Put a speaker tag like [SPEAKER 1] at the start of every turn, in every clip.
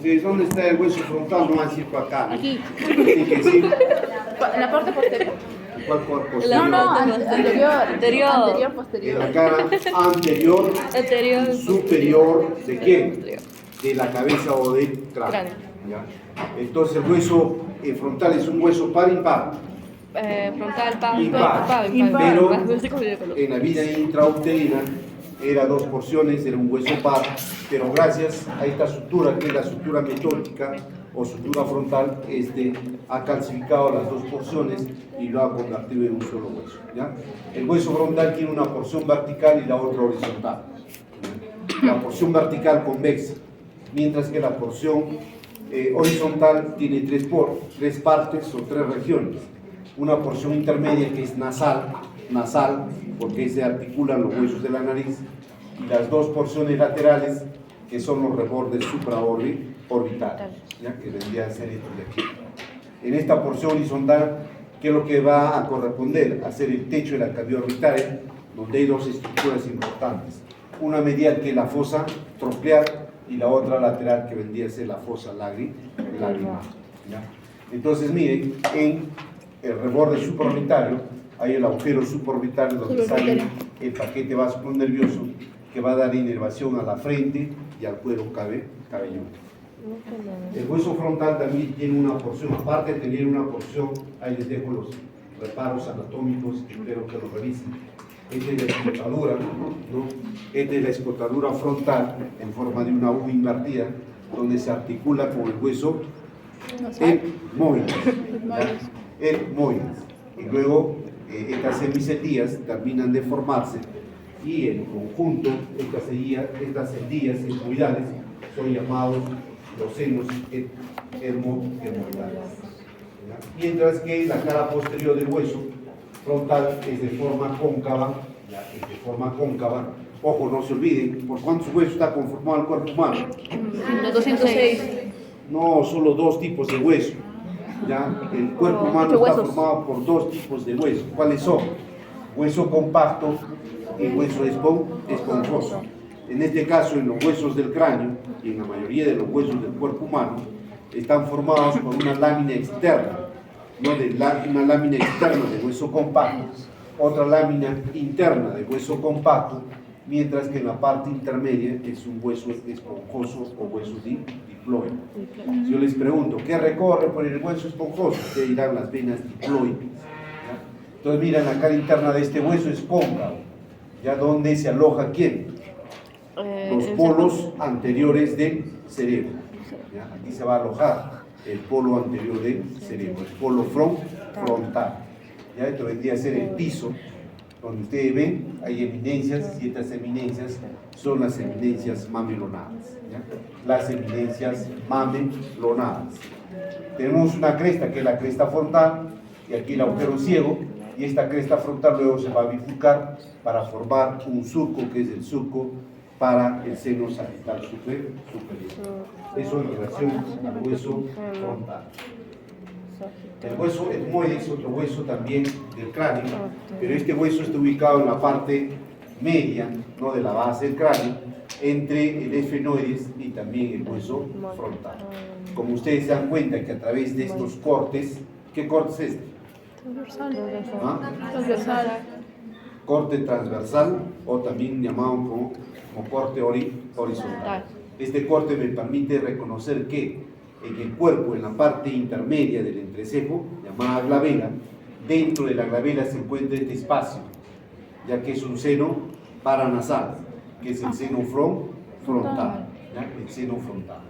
[SPEAKER 1] Ustedes, ¿dónde está el hueso frontal? No van a decir para acá, ¿no?
[SPEAKER 2] Aquí.
[SPEAKER 1] Tiene que decir,
[SPEAKER 2] En la parte posterior.
[SPEAKER 1] ¿cuál cuerpo?
[SPEAKER 2] No, no, anterior.
[SPEAKER 3] Anterior.
[SPEAKER 2] Anterior,
[SPEAKER 1] En
[SPEAKER 2] posterior.
[SPEAKER 1] la cara anterior,
[SPEAKER 3] Anterior.
[SPEAKER 1] superior, ¿de quién?
[SPEAKER 3] Posterior.
[SPEAKER 1] De la cabeza o del cráneo.
[SPEAKER 3] Cráneo.
[SPEAKER 1] ¿Ya? Entonces el hueso frontal es un hueso par impar,
[SPEAKER 3] Frontal,
[SPEAKER 1] Impar.
[SPEAKER 3] pero
[SPEAKER 1] en la vida intrauterina era dos porciones, era un hueso par, pero gracias a esta sutura, que es la sutura metódica o sutura frontal, ha calcificado las dos porciones y lo ha convertido en un solo hueso. ¿Ya? El hueso frontal tiene una porción vertical y la otra horizontal. La porción vertical convexa, mientras que la porción horizontal tiene tres partes o tres regiones. Una porción intermedia que es nasal, porque se articulan los huesos de la nariz, y las dos porciones laterales que son los rebordes supraorbitales, ¿ya? Que vendría a ser esto de aquí. En esta porción horizontal, ¿qué es lo que va a corresponder? A ser el techo de la cavidad orbitaria, donde hay dos estructuras importantes. Una medial que es la fosa troclear y la otra lateral que vendría a ser la fosa lagrimal. ¿Ya? Entonces, miren, en el reborde supraorbitario hay el agujero supraorbitario donde sale el paquete vasonervioso que va a dar inervación a la frente y al cuero cabelludo. El hueso frontal también tiene una porción, aparte de tener una porción, ahí les dejo los reparos anatómicos, espero que lo revisen. Esta es la escotadura, ¿no? Esta es la escotadura frontal en forma de una U invertida, donde se articula con el hueso etmoides. Y luego estas hemicetías terminan de formarse y en conjunto estas endillas etmoidales son llamados los senos etmoidales. Mientras que la cara posterior del hueso frontal es de forma cóncava, Ojo, no se olviden, ¿por cuántos huesos está conformado el cuerpo humano?
[SPEAKER 2] 206.
[SPEAKER 1] No, solo dos tipos de hueso. ¿Ya? El cuerpo humano está formado por dos tipos de hueso. ¿Cuáles son? Hueso compacto y hueso esponjoso. En este caso, en los huesos del cráneo y en la mayoría de los huesos del cuerpo humano, están formados por una lámina externa, ¿no? Una lámina externa de hueso compacto, otra lámina interna de hueso compacto, mientras que en la parte intermedia es un hueso esponjoso o hueso diploide. Si yo les pregunto, ¿qué recorre por el hueso esponjoso? Ustedes dirán las venas diploides. ¿Ya? Entonces, miren, la cara interna de este hueso es cóncavo, ¿ya? ¿Dónde se aloja quién? Los polos anteriores del cerebro. ¿Ya? Aquí se va a alojar el polo anterior del cerebro, el polo frontal. ¿Ya? Esto vendría a ser el piso, donde ustedes ven, hay eminencias, y estas eminencias son las eminencias mamelonadas. ¿Ya? Las eminencias mamelonadas. Tenemos una cresta que es la cresta frontal, y aquí el agujero ciego, y esta cresta frontal luego se va a bifurcar para formar un surco, que es el surco para el seno sagital superior. Eso en relación al hueso frontal. El hueso etmoide es otro hueso también del cráneo, pero este hueso está ubicado en la parte media, ¿no? De la base del cráneo, entre el esfenoides y también el hueso frontal. Como ustedes se dan cuenta que a través de estos cortes, ¿qué corte es este?
[SPEAKER 2] Transversal.
[SPEAKER 1] Corte transversal o también llamado como corte horizontal. Este corte me permite reconocer que en el cuerpo, en la parte intermedia del entrecejo, llamada glabela, dentro de la glabela se encuentra este espacio, ya que es un seno paranasal, que es el seno frontal, ¿ya? El seno frontal.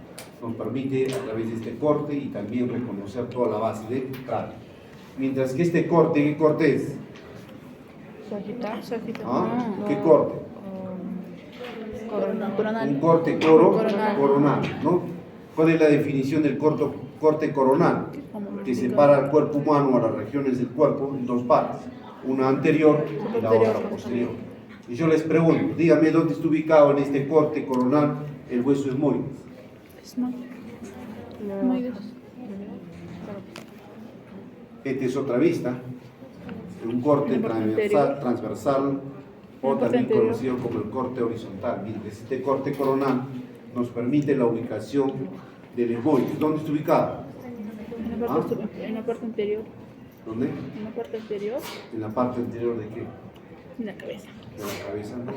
[SPEAKER 1] Nos permite a través de este corte y también reconocer toda la base del cráneo. Mientras que este corte, ¿qué corte es? ¿Ah? ¿Qué corte?
[SPEAKER 2] Coronal.
[SPEAKER 1] Un corte coronal, ¿no? ¿Cuál es la definición del corte coronal? Que separa al cuerpo humano a las regiones del cuerpo en dos partes, una anterior y la otra posterior. Y yo les pregunto, dígame dónde está ubicado en este corte coronal el hueso esmoides. Esta es otra vista, un corte transversal o también conocido como el corte horizontal. Miren, este corte coronal nos permite la ubicación del esmoides. ¿Dónde está ubicado?
[SPEAKER 2] En la parte anterior.
[SPEAKER 1] ¿Dónde?
[SPEAKER 2] En la parte anterior.
[SPEAKER 1] En la parte anterior de qué?
[SPEAKER 2] En la cabeza.
[SPEAKER 1] De la cabeza, no.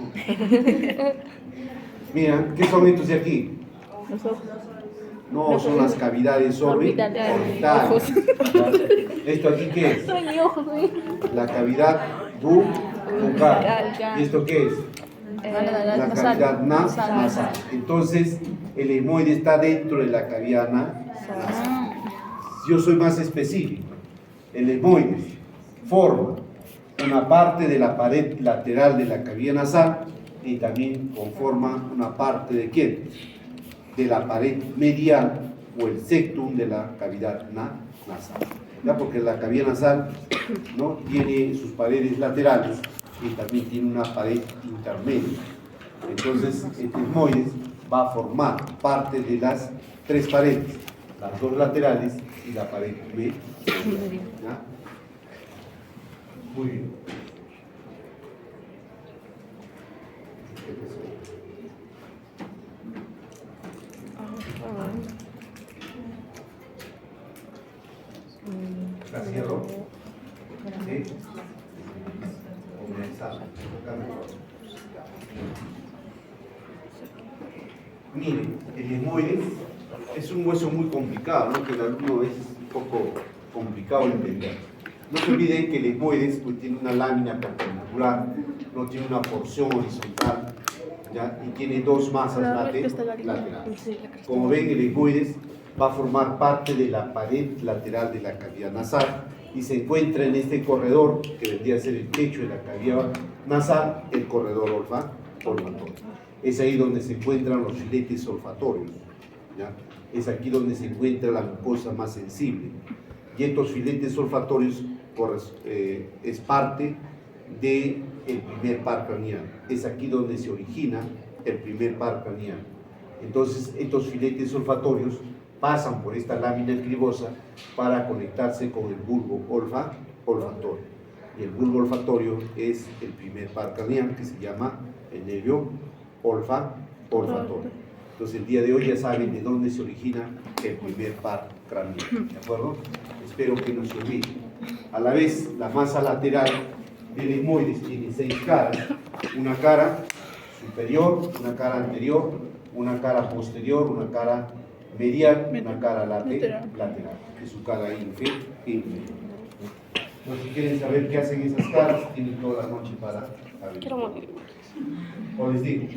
[SPEAKER 1] Mira, ¿qué son estos de aquí?
[SPEAKER 2] Los ojos.
[SPEAKER 1] No, son las cavidades orbitales.
[SPEAKER 2] Ojos.
[SPEAKER 1] ¿Esto aquí qué es?
[SPEAKER 2] Son mis ojos, güey.
[SPEAKER 1] La cavidad bucal. ¿Y esto qué es? La cavidad nasal. Entonces, el esmoide está dentro de la cavidad nasal. Yo soy más específico. El esmoide forma una parte de la pared lateral de la cavidad nasal y también conforma una parte de ¿quién? De la pared medial o el septum de la cavidad nasal. ¿Ya? Porque la cavidad nasal, ¿no?, tiene sus paredes laterales y también tiene una pared intermedia. Entonces, el esmoides va a formar parte de las tres paredes, las dos laterales y la pared medial. ¿Ya? Muy bien. ¿La cierro? ¿Sí? Comenzamos. Miren, el esmoides es un hueso muy complicado, ¿no?, que el alumno es un poco complicado de entender. No se olviden que el esmoides pues, tiene una lámina perpendicular, no tiene una porción horizontal, ¿ya?, y tiene dos masas laterales. Como ven, el esmoides va a formar parte de la pared lateral de la cavidad nasal y se encuentra en este corredor que vendría a ser el techo de la cavidad nasal, el corredor olfatorio. Es ahí donde se encuentran los filetes olfatorios, ¿ya? Es aquí donde se encuentra la mucosa más sensible. Y estos filetes olfatorios es parte del primer par craneal. Es aquí donde se origina el primer par craneal. Entonces, estos filetes olfatorios pasan por esta lámina cribosa para conectarse con el bulbo olfatorio. Y el bulbo olfatorio es el primer par craneal, que se llama el nervio olfatorio. Entonces, el día de hoy ya saben de dónde se origina el primer par craneal, ¿de acuerdo? Espero que no se olvide. A la vez, la masa lateral del esmoides tiene 6 caras: una cara superior, una cara anterior, una cara posterior, una cara medial, una cara lateral, que es su cara inferior. Entonces, si quieren saber qué hacen esas caras, tienen toda la noche para averiguar. ¿O les digo?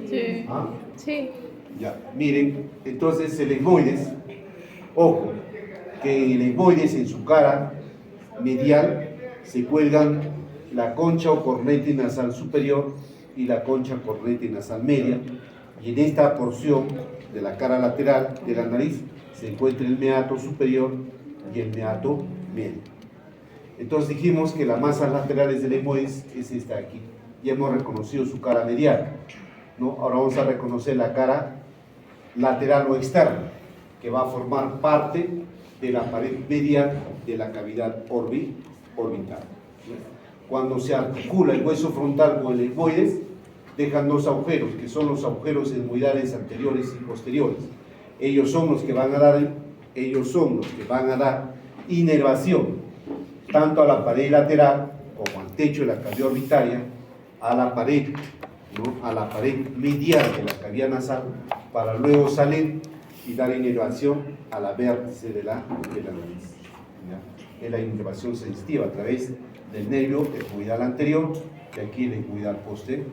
[SPEAKER 2] Sí.
[SPEAKER 1] ¿Ah?
[SPEAKER 2] Sí.
[SPEAKER 1] Ya, miren, entonces el esmoides, ojo, que en el esmoides, en su cara medial, se cuelgan la concha o cornete nasal superior y la concha cornete nasal media, y en esta porción de la cara lateral de la nariz se encuentra el meato superior y el meato medio. Entonces dijimos que las masas laterales del esmoides es esta de aquí. Ya hemos reconocido su cara medial, ¿no? Ahora vamos a reconocer la cara lateral o externa, que va a formar parte de la pared medial de la cavidad orbital. Cuando se articula el hueso frontal con el esmoides, dejan dos agujeros, que son los agujeros esmoidales anteriores y posteriores. Ellos son los que van a dar inervación tanto a la pared lateral como al techo de la cavidad orbitaria, a la pared, ¿no?, a la pared medial de la cavidad nasal, para luego salir y dar inervación a la vértice de la nariz, ¿ya? Es la inervación sensitiva a través del nervio esmoidal anterior y aquí el esmoidal posterior.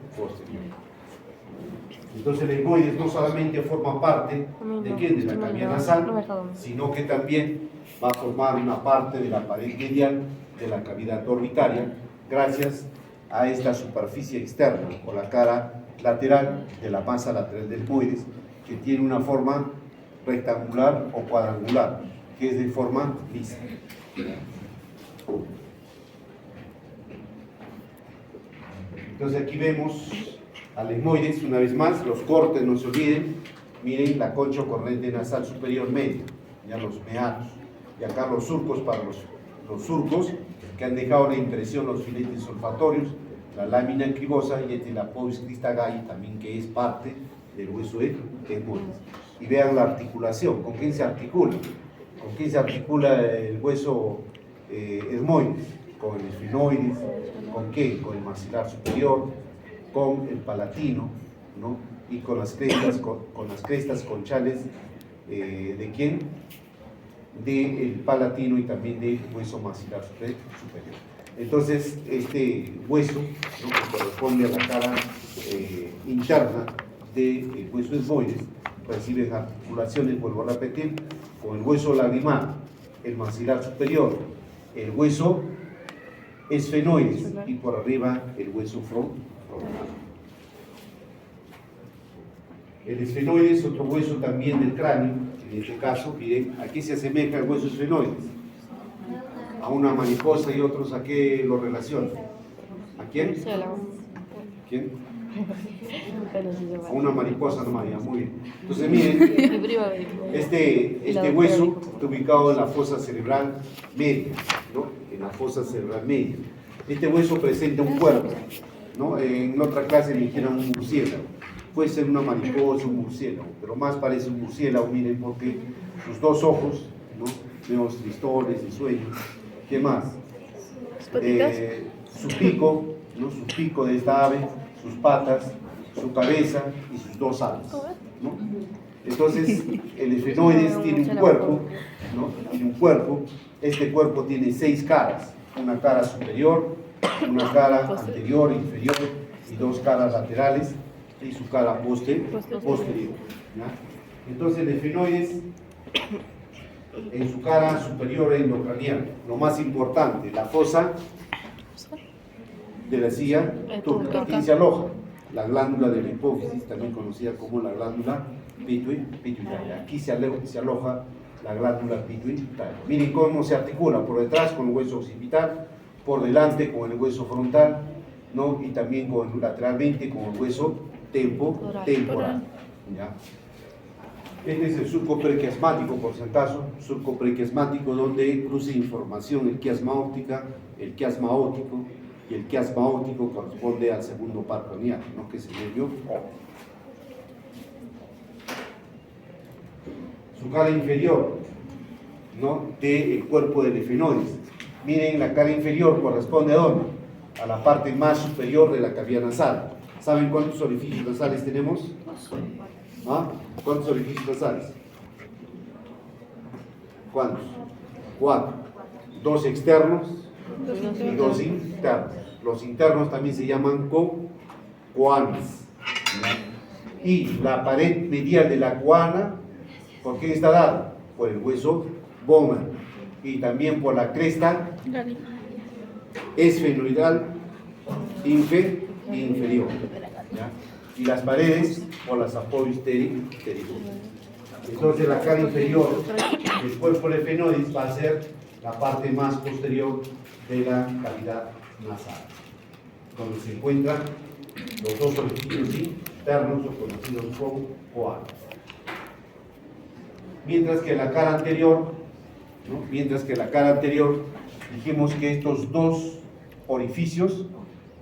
[SPEAKER 1] Entonces el esmoides no solamente forma parte de ¿quién? De la cavidad nasal, sino que también va a formar una parte de la pared medial de la cavidad orbitaria, gracias a esta superficie externa o la cara lateral de la masa lateral del esmoides, que tiene una forma rectangular o cuadrangular, que es de forma lisa. Entonces aquí vemos al esmoides, una vez más, los cortes, no se olviden. Miren la concha o cornete nasal superior media, ya los meatos, y acá los surcos para los surcos que han dejado la impresión los filetes olfatorios, la lámina cribosa y la povis cristagay también, que es parte del hueso esmoides. y vean la articulación. ¿Con quién se articula? ¿Con quién se articula el hueso esmoides? Con el esfenoides. ¿Con qué? Con el maxilar superior, con el palatino, ¿no? Y con las crestas conchales, ¿de quién? Del palatino y también del hueso maxilar superior. Entonces, este hueso, ¿no?, que corresponde a la cara interna del hueso esmoides, recibe articulaciones, vuelvo a repetir, con el hueso lagrimal, el maxilar superior, el hueso esfenoides y por arriba el hueso frontal. El esfenoides es otro hueso también del cráneo. En este caso, miren, aquí se asemeja el hueso esfenoides a una mariposa y otros a qué lo relacionan. ¿A quién? ¿Quién? A una mariposa nomás, ya, muy bien. Entonces miren, este hueso está ubicado en la fosa cerebral media, ¿no? En la fosa cerebral media. Este hueso presenta un cuerpo, ¿no? En otra clase me dijeron un murciélago. Puede ser una mariposa, un murciélago, pero más parece un murciélago, miren, porque sus dos ojos, ¿no? Vemos tristones y sueños. ¿Qué más? Su pico, ¿no? Su pico de esta ave, sus patas, su cabeza y sus dos alas, ¿no? Entonces, el esfenoides tiene un cuerpo, ¿no? Tiene un cuerpo. Este cuerpo tiene 6 caras: una cara superior, una cara anterior, inferior y 2 caras laterales y su cara posterior, ¿ya? Entonces, el esfenoides en su cara superior endocranial, lo más importante, la fosa de la silla turca. Aquí se aloja la glándula de la hipófisis, también conocida como la glándula pituitaria. Aquí se aloja la glándula pituitaria. Miren cómo se articula: por detrás con el hueso occipital, por delante con el hueso frontal, ¿no? Y también lateralmente con el hueso temporal, ¿ya? Este es el surco prequiasmático, por si acaso, surco prequiasmático, donde cruza información el quiasma óptica, el quiasma óptico, y el quiasma óptico corresponde al segundo par craneal, ¿no?, que es el nervio óptico. Su cara inferior, ¿no?, del cuerpo del esfenoides. Miren, la cara inferior corresponde a ¿dónde? A la parte más superior de la cavidad nasal. ¿Saben cuántos orificios nasales tenemos? ¿Ah? ¿Cuántos orificios nasales? ¿Cuántos? 4. 2 externos y 2 internos. Los internos también se llaman coanes. Y la pared medial de la coana, ¿por quién está dada? Por el hueso Bowman. Y también por la cresta esfenoidal inferior, ¿ya? Y las paredes por las apoyos pterigónicos. Entonces la cara inferior del cuerpo del esfenoides va a ser la parte más posterior de la cavidad nasal, donde se encuentran los 2 orificios internos o conocidos como coanos. Mientras que la cara anterior, ¿no?, dijimos que estos 2 orificios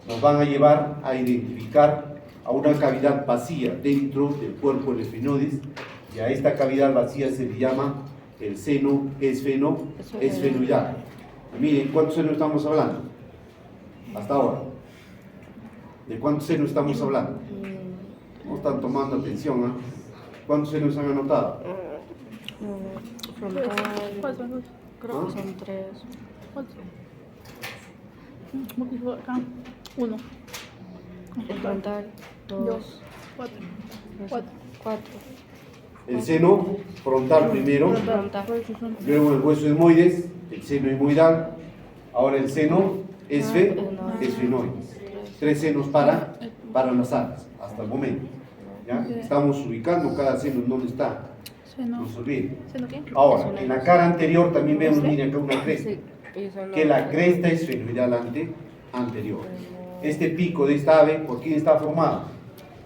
[SPEAKER 1] nos van a llevar a identificar a una cavidad vacía dentro del cuerpo del esfenoides, y a esta cavidad vacía se le llama el seno esfenoidal. Miren, ¿cuántos senos estamos hablando? Hasta ahora. ¿De cuántos senos estamos hablando? No están tomando atención, ¿eh? ¿Cuántos senos han anotado?
[SPEAKER 3] Frontal, creo que son 3.
[SPEAKER 2] Acá, 1.
[SPEAKER 3] Frontal, 2,
[SPEAKER 2] 4.
[SPEAKER 1] El seno frontal primero, luego el hueso esmoides, el seno esmoidal, ahora el seno esfenoides. 3 senos paranasales hasta el momento, ¿ya? Estamos ubicando cada seno en donde está, no se olviden. Ahora, en la cara anterior también vemos, miren acá, una cresta, que la cresta esfenoidal anterior. Este pico de esta ave, ¿por quién está formado?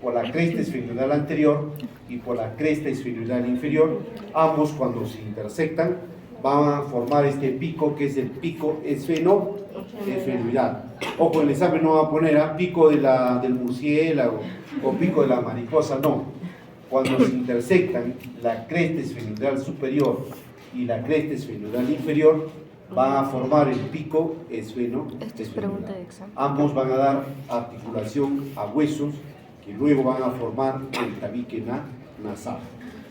[SPEAKER 1] Por la cresta esfenoidal anterior y por la cresta esfenoidal inferior. Ambos, cuando se intersectan, van a formar este pico, que es el pico esfenoidal. Ojo, el examen no va a poner pico del murciélago o pico de la mariposa, no. cuando se intersectan la cresta esfenoidal superior y la cresta esfenoidal inferior, van a formar el pico
[SPEAKER 3] Esta es pregunta de examen.
[SPEAKER 1] Ambos van a dar articulación a huesos que luego van a formar el tabique nasal.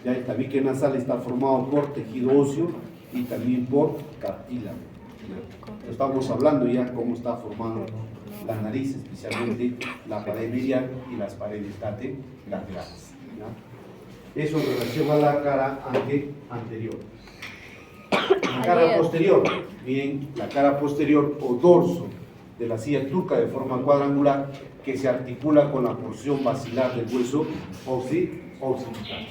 [SPEAKER 1] Ya el tabique nasal está formado por tejido óseo y también por cartílago. ¿Ya? Estamos hablando ya cómo está formando la nariz, especialmente la pared medial y las paredes laterales. ¿Ya? Eso en relación a la cara anterior. La cara posterior, bien, la cara posterior o dorso de la silla turca de forma cuadrangular que se articula con la porción basilar del hueso occipital.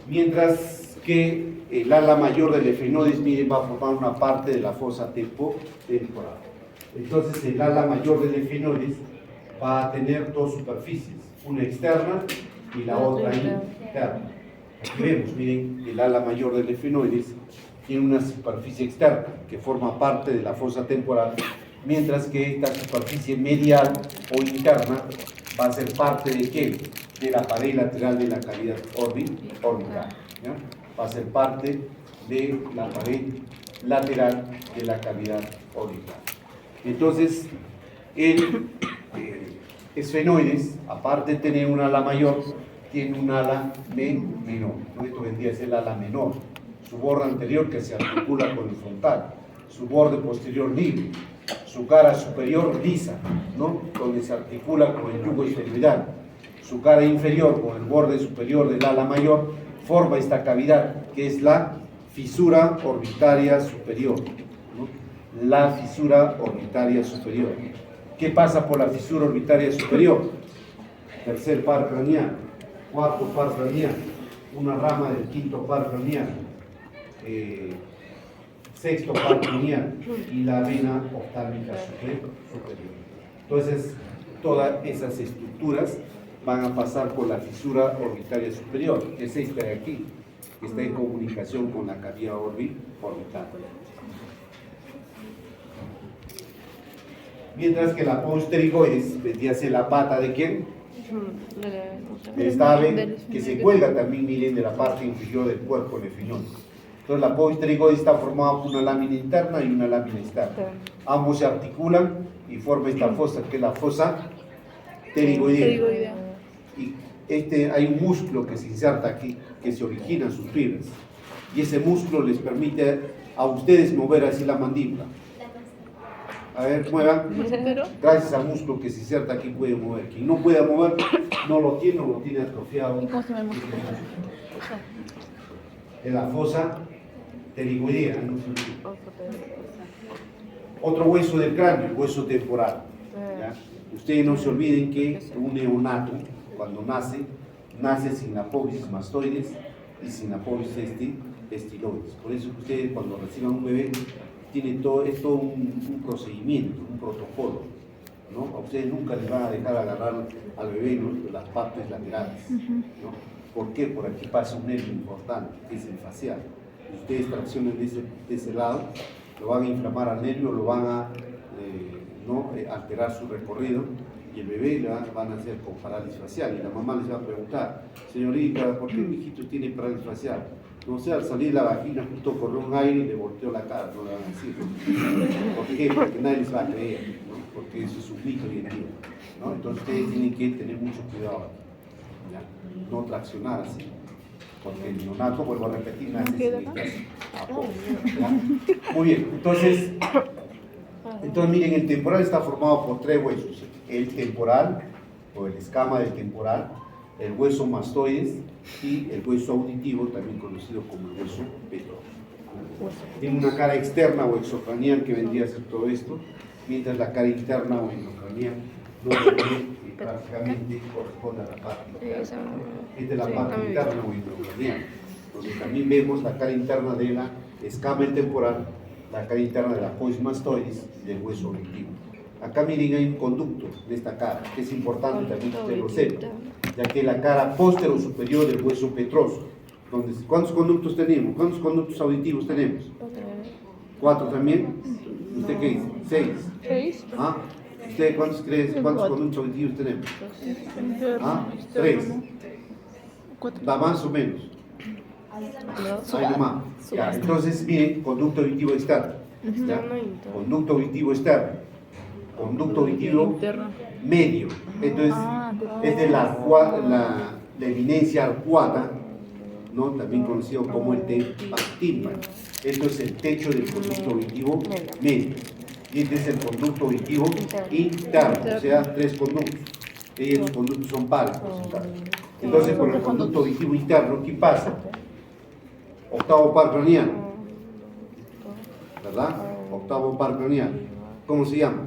[SPEAKER 1] Mientras que el ala mayor del efenoides, miren, va a formar una parte de la fosa temporal. Entonces el ala mayor del efenoides va a tener dos superficies, una externa y la otra interna. Aquí vemos, miren, el ala mayor del efenoides tiene una superficie externa que forma parte de la fosa temporal, mientras que esta superficie medial o interna va a ser parte de ¿qué? De la pared lateral de la cavidad orbital. ¿Ya? Va a ser parte de la pared lateral de la cavidad orbital. Entonces, el esfenoides, aparte de tener un ala mayor, tiene un ala menor. Esto vendría a ser el ala menor. Su borde anterior que se articula con el frontal, su borde posterior libre, su cara superior lisa, ¿no? Donde se articula con el yugo esfenoidal. Su cara inferior con el borde superior del ala mayor forma esta cavidad que es la fisura orbitaria superior, ¿no? La fisura orbitaria superior. ¿Qué pasa por la fisura orbitaria superior? Tercer par craneal, cuarto par craneal, una rama del quinto par craneal, sexto par craneal y la vena oftálmica superior. Entonces, todas esas estructuras van a pasar por la fisura orbitaria superior, que es esta de aquí, que está en comunicación con la cavidad orbital. Mientras que la posterigoides vendría a ser la pata de ¿quién? Del estable, que se cuelga también, miren, de la parte inferior del cuerpo del efenoide. Entonces la posterigoides está formada por una lámina interna y una lámina externa. Ambos se articulan y forman esta fosa, que es la fosa pterigoidea. Y hay un músculo que se inserta aquí, que se origina en sus fibras. Y ese músculo les permite a ustedes mover así la mandíbula. A ver, muevan. Gracias al músculo que se inserta aquí pueden mover. Quien no pueda mover, no lo tiene atrofiado.
[SPEAKER 2] ¿Y cómo se llama el músculo?
[SPEAKER 1] En la fosa pterigoidea. Otro hueso del cráneo, el hueso temporal. ¿Ya? Ustedes no se olviden que un neonato, cuando nace sin apófisis mastoides y sin apófisis estiloides. Por eso que ustedes cuando reciban un bebé, tiene todo un procedimiento, un protocolo, ¿no? A ustedes nunca les van a dejar agarrar al bebé, ¿no? Las partes laterales, ¿no? ¿Por qué? Por aquí pasa un nervio importante, que es el facial. Si ustedes traccionan de ese lado, lo van a inflamar al nervio, lo van a alterar su recorrido, y el bebé le van a hacer con parálisis facial, y la mamá les va a preguntar: señorita, ¿por qué mi hijito tiene parálisis facial? No sé, al salir la vagina justo corrió un aire y le volteó la cara, no le van a decir. ¿Por qué? Porque nadie les va a creer, ¿no? Porque eso es un mito hoy en día, ¿no? Entonces ustedes tienen que tener mucho cuidado, ¿ya? No traccionar así, porque el neonato, vuelvo a repetir, nace sin ¿ya? Muy bien, entonces miren, el temporal está formado por tres huesos: el temporal o el escama del temporal, el hueso mastoides y el hueso auditivo, también conocido como el hueso petroso. Tiene una cara externa o exocranial que vendría a ser todo esto, mientras la cara interna o endocranial no prácticamente corresponde a la parte interna. Esta es la parte interna o endocranial, donde también vemos la cara interna de la escama del temporal, la cara interna de la apófisis mastoides y del hueso auditivo. Acá miren, hay un conducto de esta cara, que es importante también que usted lo sepa, ya que la cara postero superior del hueso petroso. ¿Cuántos conductos tenemos? ¿Cuántos conductos auditivos tenemos? 4 también. ¿Usted qué dice? 6.
[SPEAKER 2] 6.
[SPEAKER 1] ¿Ah? ¿Ustedes cuántos conductos auditivos tenemos? Ah, 3.
[SPEAKER 2] Cuatro.
[SPEAKER 1] Da más o menos. Ahí nomás. Ya, entonces, miren, conducto auditivo externo. ¿Ya? Conducto auditivo externo. Conducto auditivo
[SPEAKER 2] Interno.
[SPEAKER 1] medio. Entonces, es de la eminencia arcuata, ¿no? También conocido como el tímpano. Esto es el techo del conducto auditivo medio. Y este es el conducto auditivo interno, o sea, 3 conductos. Y los conductos son pares, por si acaso. Entonces, con el conducto auditivo interno, ¿qué pasa? Octavo par craneal, ¿verdad? Octavo par craneal. ¿Cómo se llama?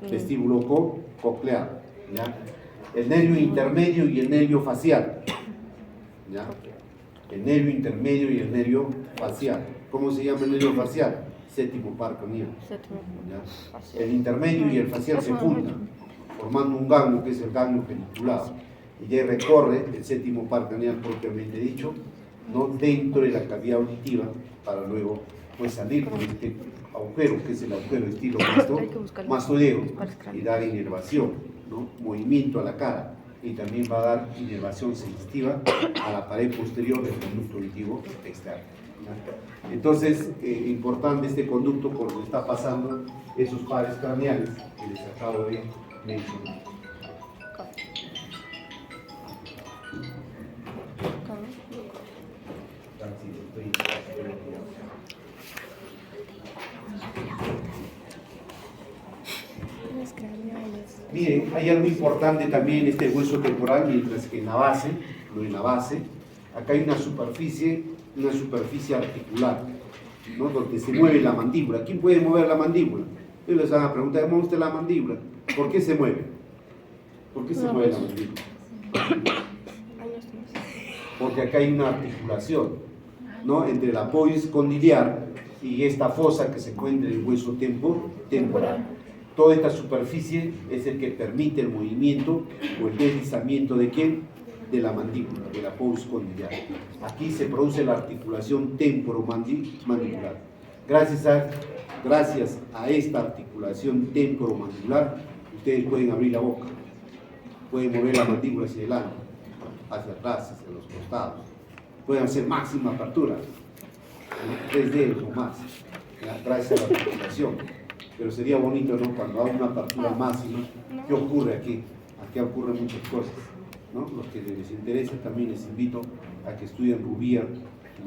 [SPEAKER 1] Vestíbulo coclear, ¿ya? El nervio intermedio y el nervio facial, ¿ya? El nervio intermedio y el nervio facial. ¿Cómo se llama el nervio facial? Séptimo par craneal, ¿ya? El intermedio y el facial se juntan, formando un ganglio que es el ganglio geniculado. Y ya recorre el séptimo par craneal propiamente dicho, ¿no? Dentro de la cavidad auditiva, para luego pues salir por este agujero, que es el agujero estilo mastodeo, y dar inervación, ¿no? Movimiento a la cara, y también va a dar inervación sensitiva a la pared posterior del conducto auditivo externo, ¿ya? Entonces, importante este conducto por donde está pasando esos pares craneales que les acabo de mencionar. Miren, hay algo importante también en este hueso temporal, mientras que en la base, no en la base, acá hay una superficie articular, ¿no? Donde se mueve la mandíbula. ¿Quién puede mover la mandíbula? Ustedes les van a preguntar, ¿mueve usted la mandíbula? ¿Por qué se mueve? ¿Por qué se mueve la mandíbula? Porque acá hay una articulación, ¿no? Entre la polis condiliar y esta fosa que se encuentra en el hueso temporal. Toda esta superficie es el que permite el movimiento o el deslizamiento de ¿quién? De la mandíbula, de la polis condiliar. Aquí se produce la articulación temporomandibular. Gracias a esta articulación temporomandibular, ustedes pueden abrir la boca, pueden mover la mandíbula hacia adelante, hacia atrás, hacia los costados, pueden hacer máxima apertura, 3 dedos o más, gracias a la articulación. Pero sería bonito, ¿no? Cuando hago una apertura máxima, ¿qué ocurre aquí? Aquí ocurren muchas cosas, ¿no? Los que les interesa también les invito a que estudien Rubia,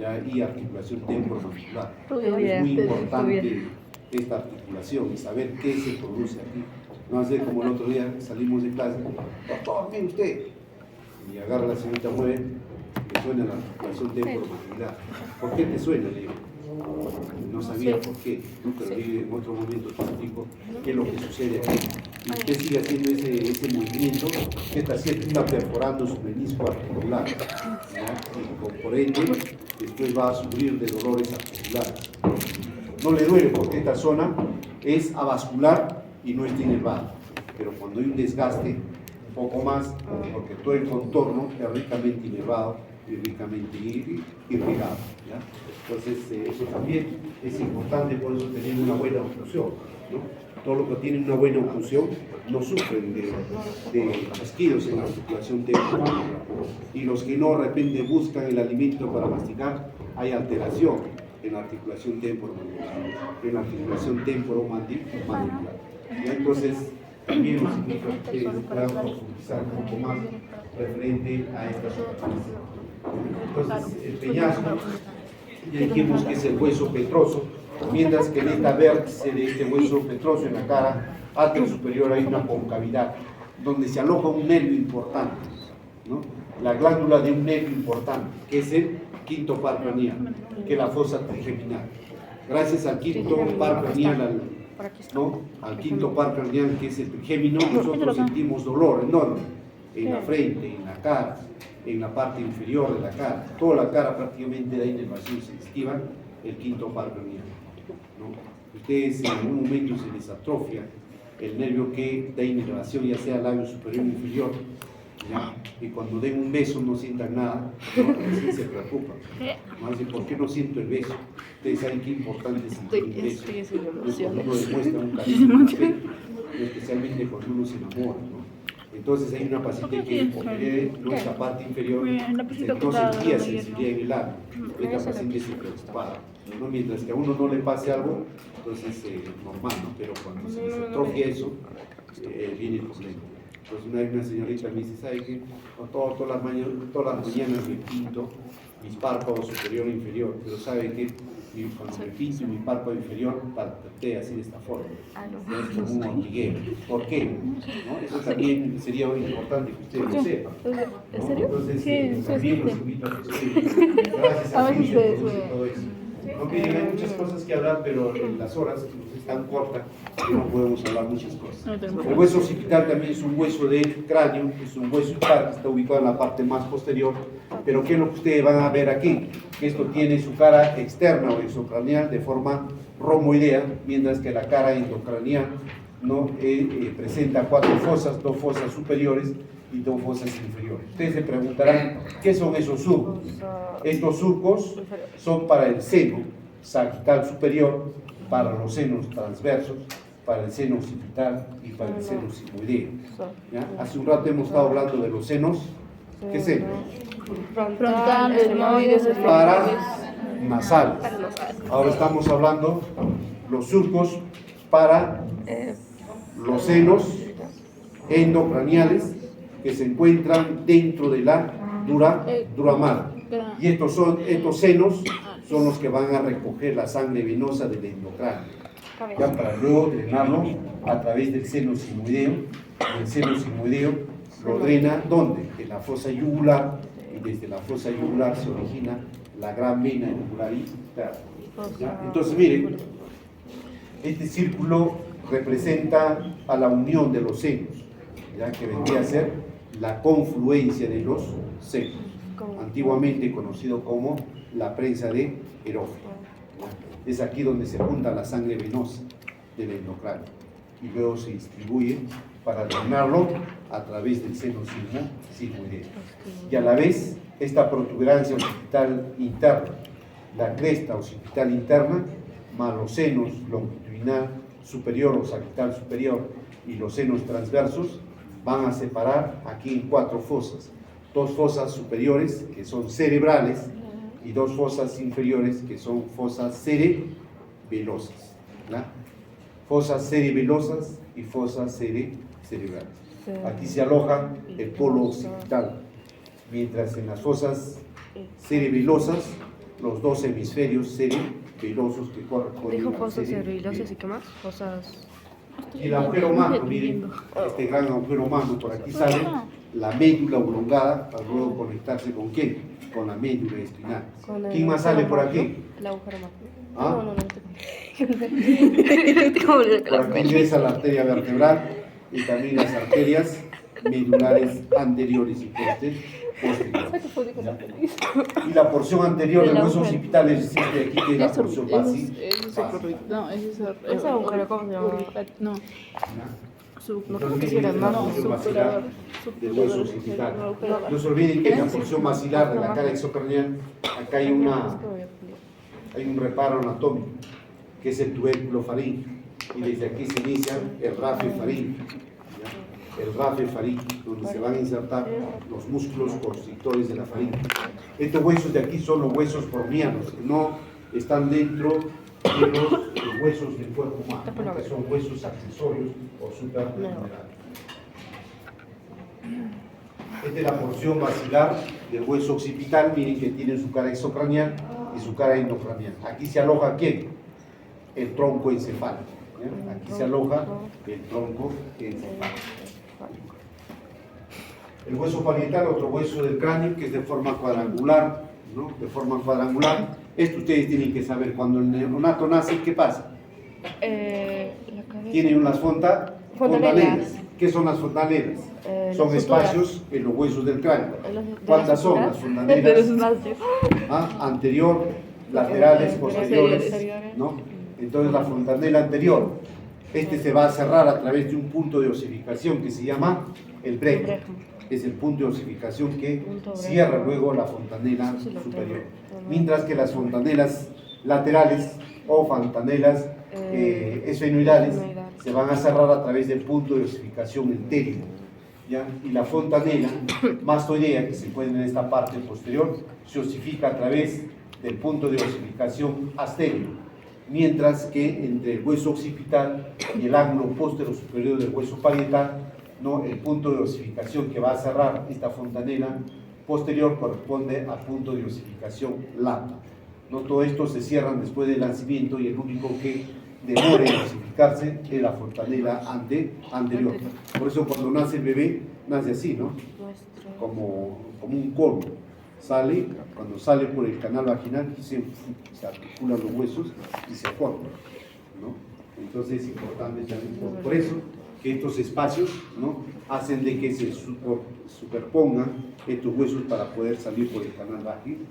[SPEAKER 1] ¿ya? Y articulación temporomandibular. Es muy importante esta articulación y saber qué se produce aquí. No hacer como el otro día salimos de clase, doctor, mire usted, y agarra la señorita mueve, le suena la articulación temporomandibular. ¿Por qué te suena? Le digo. No sabía por qué, nunca lo vi en otro momento específico, qué es lo que sucede aquí. Y usted sigue haciendo ese movimiento, ¿qué está haciendo? Está perforando su menisco articular, ¿ya? Y por ende, después va a sufrir de dolores articulares. No le duele porque esta zona es avascular y no está inervada, pero cuando hay un desgaste, un poco más, porque todo el contorno es ricamente inervado y ricamente irrigado, ¿ya? Entonces, eso también es importante, por eso tener una buena oclusión, ¿no? Todo lo que tiene una buena oclusión no sufren de chasquidos en la articulación temporomandibular. Y los que no, de repente buscan el alimento para masticar, hay alteración en la articulación temporomandibular, en la articulación temporomandibular. ¿Ya? Entonces, también nos invito a que ustedes puedan profundizar un poco más referente a esta superficie. Entonces, el peñasco, ya dijimos que es el hueso petroso, mientras que en esta vértice de este hueso petroso en la cara alta y superior hay una concavidad, donde se aloja un nervio importante, ¿no? La glándula de un nervio importante, que es el quinto par craneal, que es la fosa trigeminal. Gracias al quinto par craneal, ¿no? Al quinto par craneal, que es el trigémino, nosotros sentimos dolor enorme en la frente, en la cara, en la parte inferior de la cara. Toda la cara prácticamente da inervación sensitiva, el quinto par craneal, ¿no? Ustedes en algún momento se les atrofia el nervio que da inervación, ya sea labio superior o inferior, ¿ya? Y cuando den un beso no sientan nada, ¿no? Así se preocupan. Más de por qué no siento el beso. Ustedes saben qué importante es sentir un beso. Es cuando uno demuestra un cariño, un afecto, especialmente cuando uno se enamora, ¿no? Entonces hay una paciente que opere nuestra parte inferior, no sentía sensibilidad en el labio. Esta paciente se preocupaba, ¿no? Mientras que a uno no le pase algo, entonces normal, ¿no? Pero cuando se atrofia eso, viene el problema. Entonces una vez una señorita me dice, ¿sabe qué? Todas las mañanas me pinto mis párpados superior e inferior, pero ¿sabe qué? Cuando me pinto mi párpado inferior, palpité así de esta forma. Es como un hormigueo. ¿Por qué? ¿No? Eso también sería importante que ustedes lo sepan, ¿no?
[SPEAKER 3] ¿En serio?
[SPEAKER 1] Entonces, también los invito a que estudien. Gracias a Dios y todo eso. No, miren, hay muchas cosas que hablar, pero las horas están cortas y no podemos hablar muchas cosas. El hueso occipital también es un hueso del cráneo, es un hueso que está ubicado en la parte más posterior, pero ¿qué es lo que ustedes van a ver aquí? Que esto tiene su cara externa o exocraneal de forma romoidea, mientras que la cara endocraneal no presenta 4 fosas, 2 fosas superiores y 2 fosas inferiores. Ustedes se preguntarán, ¿qué son esos surcos? Estos surcos son para el seno sagital superior, para los senos transversos, para el seno occipital y para el seno sigmoideo. ¿Ya? Hace un rato hemos estado hablando de los senos. ¿Qué senos?
[SPEAKER 2] Frontal, etmoides,
[SPEAKER 1] Paranasales. Ahora estamos hablando los surcos para los senos endocraneales que se encuentran dentro de la dura madre. Y estos senos son los que van a recoger la sangre venosa del endocráneo, ya para luego drenarlo a través del seno sigmoideo. El seno sigmoideo lo drena, ¿dónde? En la fosa yugular, y desde la fosa yugular se origina la gran vena yugular interna. Entonces, miren, este círculo representa a la unión de los senos, ya que vendría a ser la confluencia de los senos, antiguamente conocido como la prensa de Erófilo. Es aquí donde se junta la sangre venosa del endocráneo y luego se distribuye para drenarlo a través del seno sigmoideo. Y a la vez, esta protuberancia occipital interna, la cresta occipital interna, más los senos longitudinal superior o sagital superior y los senos transversos, van a separar aquí en 4 fosas. 2 fosas superiores, que son cerebrales, y 2 fosas inferiores, que son fosas cerebelosas. ¿Ya? Fosas cerebelosas y fosas cerebrales. Aquí se aloja el polo occipital, mientras en las fosas cerebelosas, los 2 hemisferios cerebelosos que corresponden
[SPEAKER 3] Dijo
[SPEAKER 1] al
[SPEAKER 3] fosas
[SPEAKER 1] cerebelo.
[SPEAKER 3] cerebelosas y qué más? Fosas.
[SPEAKER 1] Y el agujero magno, miren, este gran agujero magno, por aquí sale la médula oblongada para luego conectarse con quién, con la médula espinal. ¿Quién más sale por aquí?
[SPEAKER 3] El agujero magno.
[SPEAKER 1] ¿Ah?
[SPEAKER 3] No te
[SPEAKER 1] Por aquí ingresa la arteria vertebral y también las arterias medulares anteriores y posteriores. Y la porción anterior del hueso occipital es decir, de aquí que es la porción básica.
[SPEAKER 2] No,
[SPEAKER 3] ese agujero, ¿cómo se llama?
[SPEAKER 2] No.
[SPEAKER 1] Entonces, miren, la porción basilar del hueso occipital. No se olviden que en la porción basilar de la cara exocraneal, acá hay un reparo anatómico, que es el tubérculo faríngeo, y desde aquí se inicia el rafio faríngeo. El rafio faríngeo, donde se van a insertar los músculos constrictores de la faringe. Estos huesos de aquí son los huesos formianos, que no están dentro de los huesos del cuerpo humano, que son huesos accesorios o supernumerales. Esta es la porción basilar del hueso occipital. Miren que tiene su cara exocraneal y su cara endocraneal. Aquí se aloja ¿quién? El tronco encefálico. ¿Ya? Aquí se aloja el tronco encefálico. El hueso parietal, otro hueso del cráneo, que es de forma cuadrangular, ¿no? De forma cuadrangular. Esto ustedes tienen que saber. Cuando el neonato nace, ¿qué pasa? Tiene unas fontanelas. ¿Qué son las fontanelas? Son espacios en los huesos del cráneo. ¿Cuántas son las fontanelas? Anterior, laterales, posteriores, ¿no? Entonces la fontanela anterior, se va a cerrar a través de un punto de osificación que se llama el brecmo. es el punto de osificación que cierra luego la fontanela superior. Mientras que las fontanelas laterales o fontanelas esfenoidales se van a cerrar a través del punto de osificación entérico, ¿ya? Y la fontanela mastoidea, que se encuentra en esta parte posterior, se osifica a través del punto de osificación astéreo, mientras que entre el hueso occipital y el ángulo posterior superior del hueso parietal, ¿no?, el punto de osificación que va a cerrar esta fontanela posterior corresponde al punto de osificación lata. ¿No? Todo esto se cierran después del nacimiento y el único que demora en osificarse es la fontanela anterior. Por eso cuando nace el bebé, nace así, ¿no? Como un cono. Cuando sale por el canal vaginal, se articulan los huesos y se forman, ¿no? Entonces es importante también, por eso que estos espacios, ¿no?, hacen de que se superpongan estos huesos para poder salir por el canal vaginal.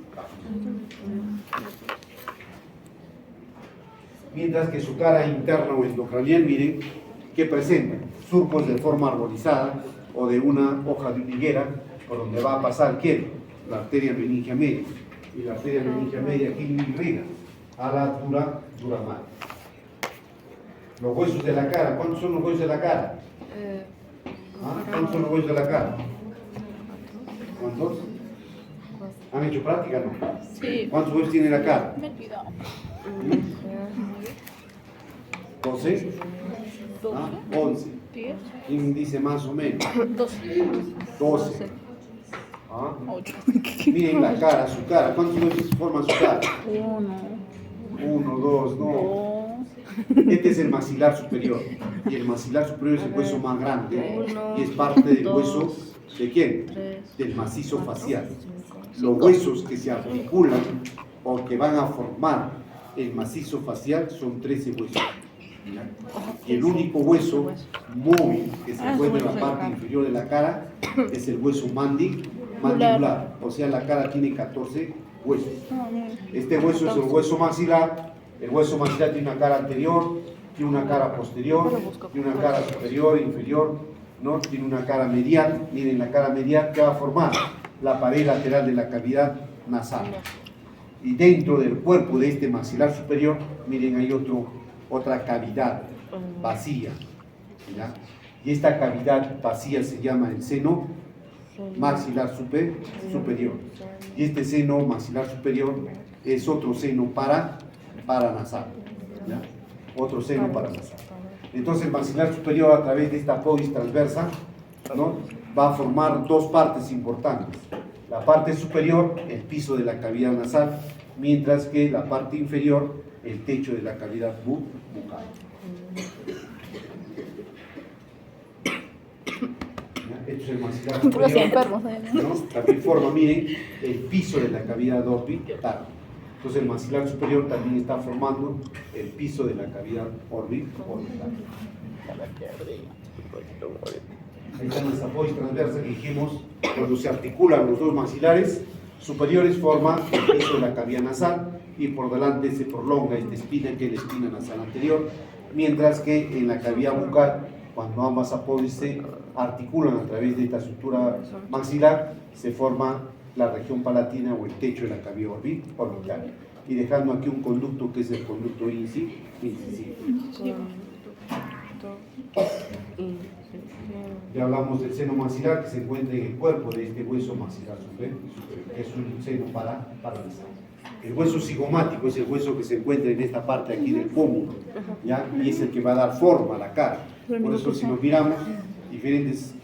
[SPEAKER 1] Mientras que su cara interna o endocranial, miren, que presenta surcos de forma arborizada o de una hoja de una higuera por donde va a pasar, ¿quién? La arteria meningia media. Y la arteria meningia media aquí irriga a la altura duramal. Los huesos de la cara, ¿cuántos son los huesos de la cara? ¿Cuántos son los huesos de la cara? ¿Cuántos? ¿Han hecho práctica, no?
[SPEAKER 2] Sí.
[SPEAKER 1] ¿Cuántos huesos tiene la cara?
[SPEAKER 2] Me he olvidado.
[SPEAKER 1] 12. 11.
[SPEAKER 2] 10.
[SPEAKER 1] ¿Quién dice más o menos?
[SPEAKER 2] 12.
[SPEAKER 1] 12.
[SPEAKER 2] 8.
[SPEAKER 1] Miren la cara, su cara. ¿Cuántos huesos forman su cara? 1, 2, no. Este es el maxilar superior. Y el maxilar superior es el hueso más grande. Y es parte del hueso, ¿de quién? Del macizo facial. Los huesos que se articulan o que van a formar el macizo facial son 13 huesos. Y el único hueso móvil que se encuentra en la parte inferior de la cara es el hueso mandibular. O sea, la cara tiene 14 huesos. Este hueso es el hueso maxilar. El hueso maxilar tiene una cara anterior, tiene una cara posterior, tiene una cara superior, inferior, ¿no? Tiene una cara medial. Miren la cara medial que va a formar la pared lateral de la cavidad nasal. Y dentro del cuerpo de este maxilar superior, miren, hay otra cavidad vacía, ¿ya? Y esta cavidad vacía se llama el seno maxilar superior. Y este seno maxilar superior es otro seno paranasal, ¿ya? Otro seno paranasal. Entonces el maxilar superior, a través de esta podis transversa, ¿no?, va a formar dos partes importantes. La parte superior, el piso de la cavidad nasal, mientras que la parte inferior, el techo de la cavidad bucal. Esto es el maxilar superior, ¿no? También forma, miren, el piso de la cavidad orbital. Entonces el maxilar superior también está formando el piso de la cavidad orbital. Ahí está nuestra podis transversa que dijimos, cuando se articulan los dos maxilares superiores forma el piso de la cavidad nasal y por delante se prolonga esta espina, que es la espina nasal anterior, mientras que en la cavidad bucal, cuando ambas apódices se articulan a través de esta estructura maxilar, se forma la región palatina o el techo de la cavidad orbital, y dejando aquí un conducto que es el conducto incisivo. Ya hablamos del seno maxilar que se encuentra en el cuerpo de este hueso maxilar superior, que es un seno paranasal. El hueso cigomático es el hueso que se encuentra en esta parte aquí del pómulo, ¿ya? Y es el que va a dar forma a la cara. Por eso, si nos miramos, diferentes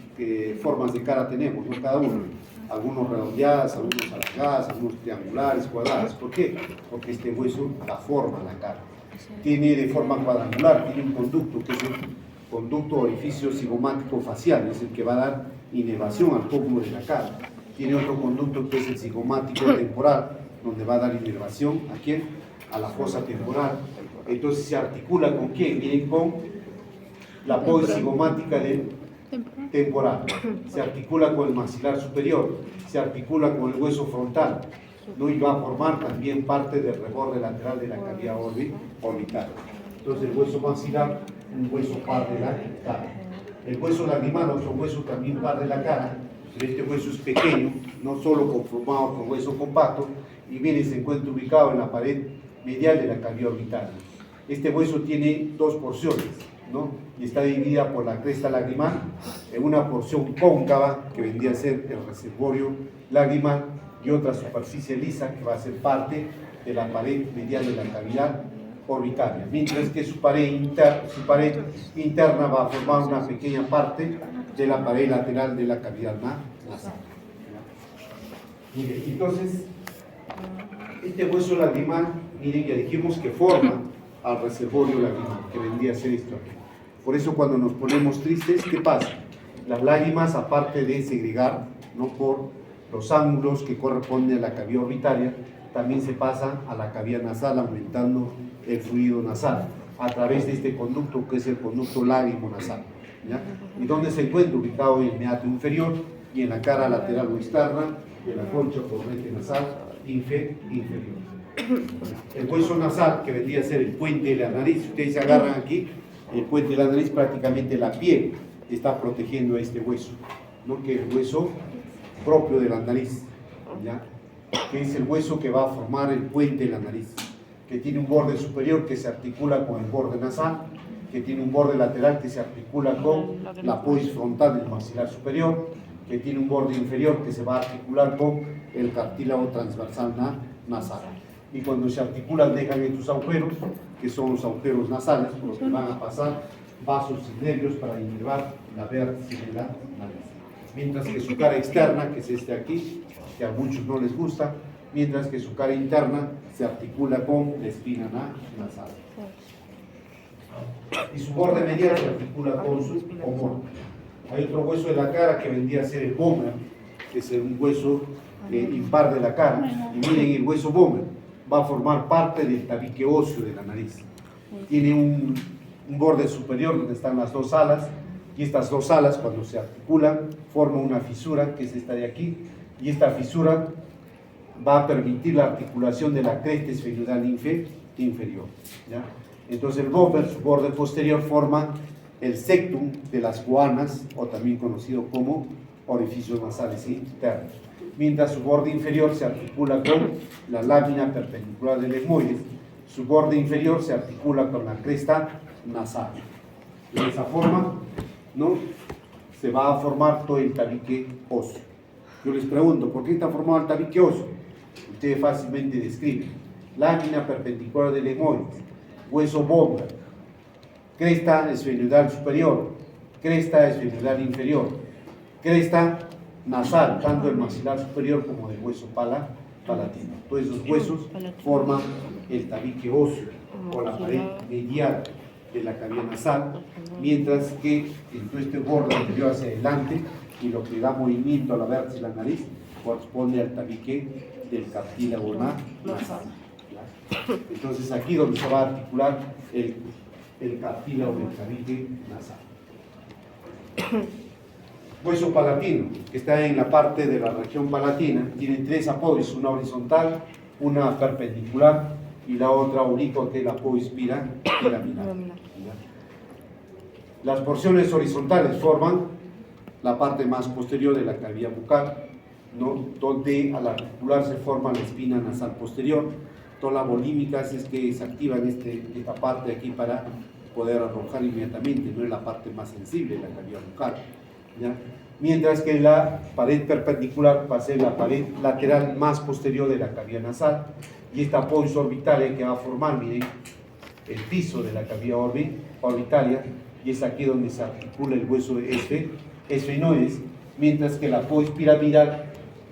[SPEAKER 1] formas de cara tenemos, ¿no? Cada uno. Algunos redondeadas, algunos alargadas, algunos triangulares, cuadradas. ¿Por qué? Porque este hueso da forma a la cara. Tiene de forma cuadrangular, tiene un conducto que es el conducto orificio cigomático facial, es el que va a dar inervación al pómulo de la cara. Tiene otro conducto que es el cigomático temporal, donde va a dar inervación ¿a quién? A la fosa temporal. Entonces se articula con quién? Miren, con la podis cigomática temporal. Se articula con el maxilar superior, se articula con el hueso frontal, ¿no? Y va a formar también parte del reborde lateral de la cavidad orbital. Entonces el hueso maxilar, un hueso par de la cara. El hueso lagrimal, otro hueso también par de la cara, Pero este hueso es pequeño, no solo conformado con hueso compacto, y viene y se encuentra ubicado en la pared medial de la cavidad orbital. Este hueso tiene dos porciones, ¿no? Y está dividida por la cresta lagrimal en una porción cóncava, que vendría a ser el reservorio lagrimal, y otra superficie lisa, que va a ser parte de la pared medial de la cavidad orbitaria, mientras que su pared interna va a formar una pequeña parte de la pared lateral de la cavidad nasal. Mire, entonces, este hueso lagrimal, miren, ya dijimos que forma al reservorio lagrimal, que vendría a ser esto aquí. Por eso cuando nos ponemos tristes, ¿qué pasa? Las lágrimas, aparte de segregar, ¿no?, por los ángulos que corresponden a la cavidad orbitaria, también se pasan a la cavidad nasal, aumentando el fluido nasal a través de este conducto, que es el conducto lágrimo-nasal, ¿ya? ¿Y dónde se encuentra? Ubicado en el meato inferior y en la cara lateral o externa de la concha cornete nasal inferior. El hueso nasal, que vendría a ser el puente de la nariz, si ustedes se agarran aquí, el puente de la nariz, prácticamente la piel está protegiendo a este hueso, ¿no?, que es el hueso propio de la nariz, ¿ya?, que es el hueso que va a formar el puente de la nariz, que tiene un borde superior que se articula con el borde nasal, que tiene un borde lateral que se articula con la apófisis frontal del maxilar superior, que tiene un borde inferior que se va a articular con el cartílago transversal nasal. Y cuando se articulan dejan estos agujeros, que son los agujeros nasales, por los que van a pasar vasos y nervios para inervar la vértice de la nariz. Mientras que su cara externa, que es este aquí, que a muchos no les gusta, mientras que su cara interna se articula con la espina nasal. Y su borde medial se articula con su homónimo. Hay otro hueso de la cara que vendría a ser el vómer, que es un hueso impar de la cara. Y miren, el hueso vómer va a formar parte del tabique óseo de la nariz. Tiene un borde superior donde están las dos alas, y estas dos alas, cuando se articulan, forman una fisura, que es esta de aquí, y esta fisura va a permitir la articulación de la cresta esfenoidal inferior, ¿ya? Entonces el vómer, su borde posterior, forma el septum de las guanas, o también conocido como orificios nasales internos, mientras su borde inferior se articula con la lámina perpendicular del etmoides. Su borde inferior se articula con la cresta nasal. De esa forma, ¿no?, se va a formar todo el tabique óseo. Yo les pregunto, ¿por qué está formado el tabique óseo? Ustedes fácilmente describen: lámina perpendicular del etmoides, hueso vómer, cresta esfenoidal superior, cresta esfenoidal inferior, cresta nasal, tanto del maxilar superior como del hueso palatino. Todos esos huesos forman el tabique óseo, o la pared medial de la cavidad nasal, mientras que en todo este borde anterior hacia adelante, y lo que da movimiento a la vértice de la nariz, corresponde al tabique del cartílago nasal. Entonces aquí donde se va a articular el cartílago del tabique nasal. Hueso palatino, que está en la parte de la región palatina, tiene tres apófisis, una horizontal, una perpendicular y la otra oblicua, que es la apófisis piramidal. Las porciones horizontales forman la parte más posterior de la cavidad bucal, ¿no?, donde al articular se forma la espina nasal posterior. Todas las volímicas es que se activan esta parte de aquí para poder arrojar inmediatamente, no es la parte más sensible de la cavidad bucal, ¿ya? Mientras que la pared perpendicular va a ser la pared lateral más posterior de la cavidad nasal, y esta apófisis orbitaria que va a formar, miren, el piso de la cavidad orbitaria, y es aquí donde se articula el hueso esfenoides, mientras que la apófisis piramidal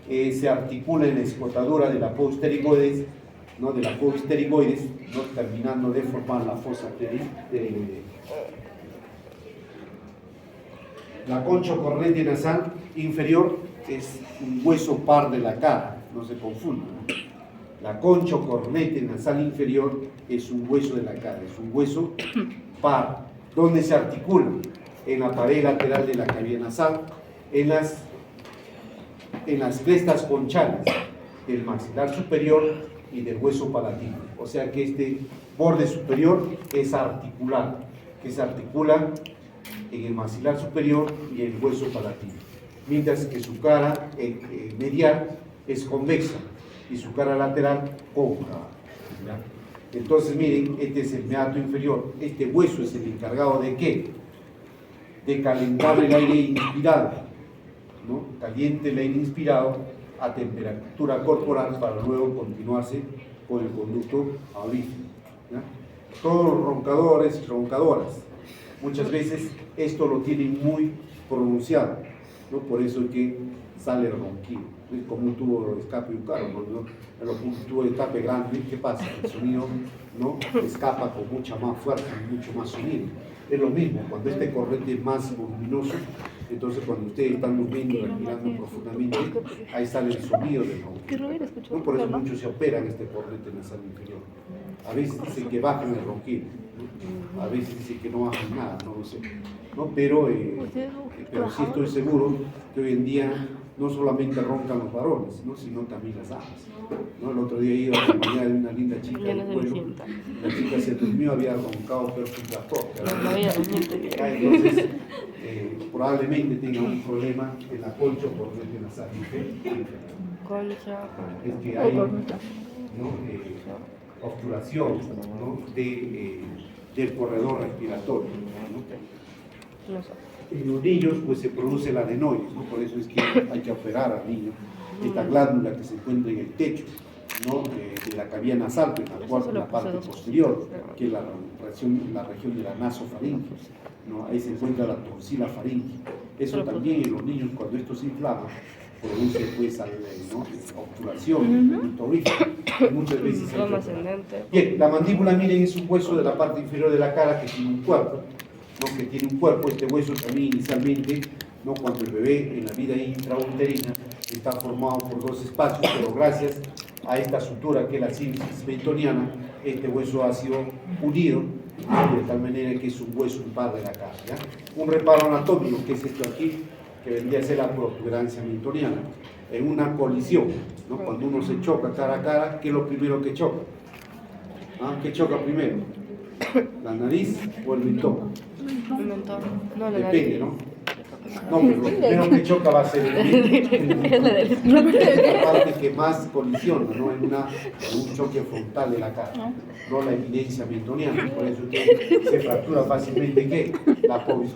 [SPEAKER 1] se articula en la escotadura de la apófisis pterigoides, ¿no?, de la apófisis pterigoides, ¿no?, terminando de formar la fosa pterigoidea. La concha cornete nasal inferior es un hueso par de la cara, no se confundan, ¿no? La concha cornete nasal inferior es un hueso de la cara, es un hueso par, donde se articula en la pared lateral de la cavidad nasal, en las crestas conchales del maxilar superior y del hueso palatino. O sea que este borde superior es articular, que se articula en el maxilar superior y el hueso palatino. mientras que su cara medial es convexa y su cara lateral cóncava. ¿Ya? Entonces, miren, este es el meato inferior. Este hueso es el encargado de ¿qué? De calentar el aire inspirado, ¿no? Caliente el aire inspirado a temperatura corporal para luego continuarse con el conducto aurífero. ¿Ya? Todos los roncadores y roncadoras, muchas veces esto lo tienen muy pronunciado, ¿no? Por eso es que sale el ronquido. Es como un tubo de escape de un carro, ¿no? Un tubo de escape grande, ¿qué pasa? El sonido, ¿no? Escapa con mucha más fuerza, mucho más sonido. Es lo mismo, cuando este corriente es más voluminoso, entonces cuando ustedes están durmiendo, respirando profundamente, ahí sale el sonido del ronquido, ¿no? Por eso muchos se operan este corriente nasal inferior. A veces dicen que bajan el ronquido, ¿no? A veces dicen que no bajan nada, no lo sé, ¿no? Pero sí estoy seguro que hoy en día no solamente roncan los varones, ¿no? Sino también las damas, ¿no? El otro día iba a acompañar de una linda chica del pueblo, la chica se durmió, había roncado pero un trastorno. Entonces, probablemente tenga un problema en la concha por corriente nasal inferior. Es que hay, ¿no? Obturación, ¿no? Del corredor respiratorio, ¿no? En los niños pues se produce el adenoides, ¿no? Por eso es que hay que operar al niño. Esta glándula que se encuentra en el techo, ¿no? De la cavidad nasal, que está en la parte posterior, que es la región de la nasofaringe, ¿no? Ahí se encuentra la torsila faringe. Eso también en los niños, cuando esto se inflama, produce pues, ¿no? Obturación, muchas veces hay que operar. Bien, la mandíbula, miren, es un hueso de la parte inferior de la cara que tiene un cuerpo, ¿no? Que tiene un cuerpo. Este hueso también inicialmente, ¿no? Cuando el bebé en la vida intrauterina está formado por dos espacios, pero gracias a esta sutura que es la sínfisis mentoniana, este hueso ha sido unido, ¿no? De tal manera que es un hueso impar de la cara, ¿ya? Un reparo anatómico, que es esto aquí, que vendría a ser la protuberancia mentoniana, en una colisión, ¿no? Cuando uno se choca cara a cara, ¿qué es lo primero que choca? ¿Ah? ¿Qué choca primero? ¿La nariz o el mentón? Depende, ¿no? No, pero lo primero que choca va a ser la parte que más colisiona, ¿no? En un choque frontal de la cara, no la eminencia mentoniana. Por eso que se fractura fácilmente ¿qué? La povis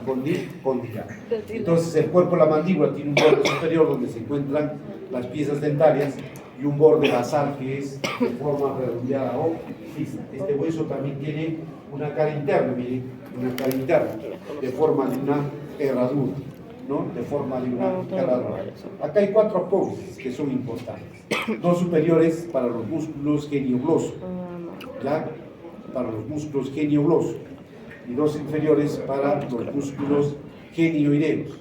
[SPEAKER 1] condila. Entonces el cuerpo de la mandíbula tiene un borde superior donde se encuentran las piezas dentarias y un borde basal que es de forma redondeada o lisa. Este hueso también tiene una cara interna, miren, una cara interna, de forma de una herradura, ¿no? De forma de una herradura. Acá hay 4 apófisis que son importantes. 2 superiores para los músculos genioglosos, ¿ya? Para los músculos genioglosos, y 2 inferiores para los músculos genioideos,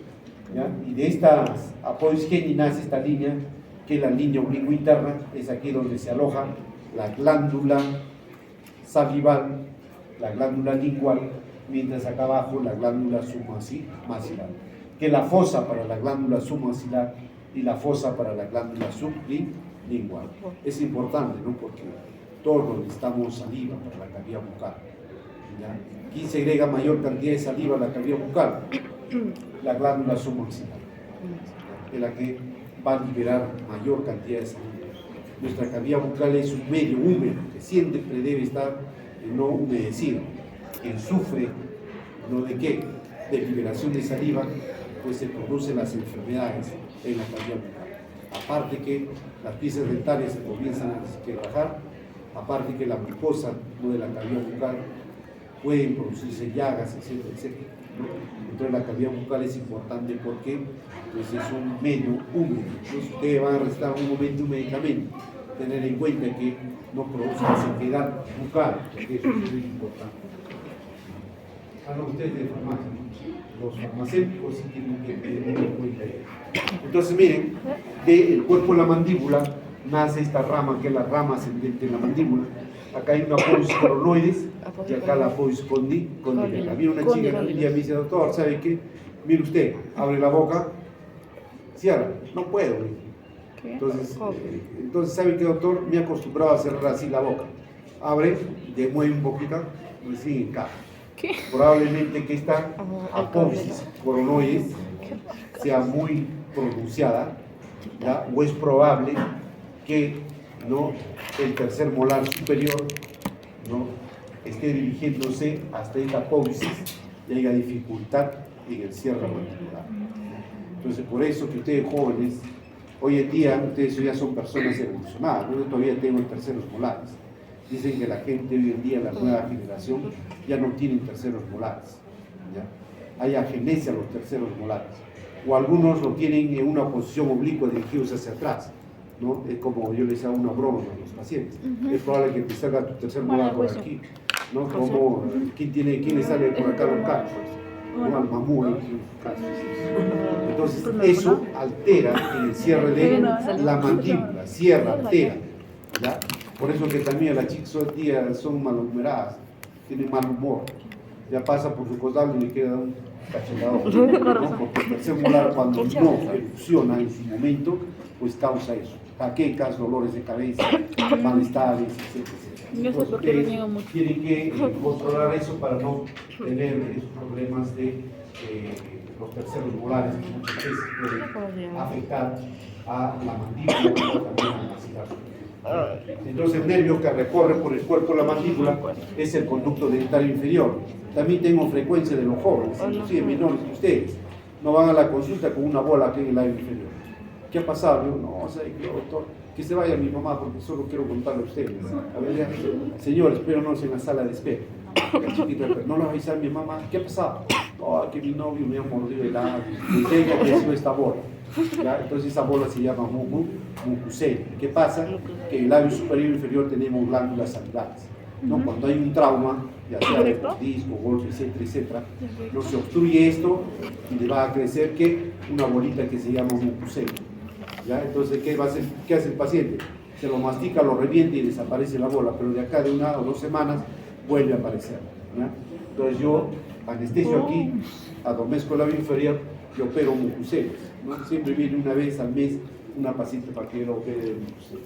[SPEAKER 1] ¿ya? Y de estas apófisis geni nace esta línea, que es la línea oblicuo interna, es aquí donde se aloja la glándula salival, la glándula lingual, mientras acá abajo la glándula submaxilar, que es la fosa para la glándula submaxilar y la fosa para la glándula sublingual. Es importante, ¿no? Porque todos necesitamos saliva para la cavidad bucal, ¿ya? ¿Quién segrega mayor cantidad de saliva a la cavidad bucal? La glándula submaxilar, es la que va a liberar mayor cantidad de saliva. Nuestra cavidad bucal es un medio húmedo que siempre debe estar no humedecido. Quien sufre, ¿no? ¿De qué? De liberación de saliva, pues se producen las enfermedades en la cavidad bucal. Aparte que las piezas dentarias se comienzan a desquebrajar, aparte que la mucosa, ¿no? De la cavidad bucal pueden producirse llagas, etcétera, etcétera, ¿no? Entonces la cavidad bucal es importante porque pues, es un medio húmedo. Entonces ustedes van a recetar un momento un medicamento, tener en cuenta que no produzca sequedad bucal, porque eso es muy importante. Ustedes de farmacia, ¿no? Los farmacéuticos sí tienen que tener en cuenta eso. Entonces miren, del cuerpo de la mandíbula nace esta rama, que es la rama ascendente de la mandíbula. Acá hay una apófisis coronoides y acá la apófisis condilata. Mira una chica un día me dice, doctor, ¿sabe qué? Mire usted, abre la boca, cierra, no puedo. Entonces, ¿sabe qué, doctor? Me he acostumbrado a cerrar así la boca. Abre, demueve un poquito, recién encaja. Probablemente que esta apófisis coronoides sea muy pronunciada, ¿ya? O es probable que, ¿no?, el tercer molar superior, ¿no?, esté dirigiéndose hasta esta apófisis y haya dificultad en el cierre mandibular. Entonces, por eso que ustedes jóvenes, hoy en día, ustedes ya son personas evolucionadas, yo todavía tengo terceros molares. Dicen que la gente hoy en día, la nueva generación, ya no tienen terceros molares, ¿ya? Hay agenesia a los terceros molares, o algunos lo tienen en una posición oblicua dirigidos hacia atrás, ¿no? Es como yo les hago una broma a los pacientes. Es probable que te salga tu tercer molar por aquí, ¿no? Como, ¿quién le sale por acá los cachos? ¿No? Al mamú, en su caso. Entonces, eso altera el cierre de la mandíbula, cierra, altera, ¿ya? Por eso que también las chicas hoy en día son malhumeradas, tienen mal humor. Ya pasa por su costado y le queda un cachetador, ¿no? Porque el tercer molar, cuando no funciona en su momento, pues causa eso. Jaquecas, dolores de cabeza, malestares, etc. Entonces, ustedes tienen que controlar eso para no tener esos problemas de los terceros molares, que muchas veces pueden afectar a la mandíbula o también a la maxilar superior. Entonces, el nervio que recorre por el cuerpo de la mandíbula es el conducto dentario inferior. También tengo frecuencia de los jóvenes, inclusive menores que ustedes. No van a la consulta con una bola aquí en el labio inferior. ¿Qué ha pasado? Yo, no, o sea, doctor, que se vaya mi mamá porque solo quiero contarle a ustedes. A ver, ya, señor, espérenos en la sala de espera. La chiquita, no lo avisa a mi mamá. ¿Qué ha pasado? Oh, que mi novio me ha mordido el labio y tengo que esta bola. ¿Ya? Entonces esa bola se llama mucosel. ¿Qué pasa? Que en el labio superior e inferior tenemos glándulas salivares, ¿no? Cuando hay un trauma, ya sea de disco, golpe, etcétera, etcétera, no se obstruye esto y le va a crecer ¿qué? Una bolita que se llama mucosel. ¿Ya? Entonces, ¿qué va a hacer? ¿Qué hace el paciente? Se lo mastica, lo revienta y desaparece la bola, pero de acá de 1 o 2 semanas vuelve a aparecer. ¿Ya? Entonces yo anestesio aquí, adormezco el labio inferior y opero mucoseles, ¿no? Siempre viene una vez al mes una paciente para que yo lo opere de mucoseles.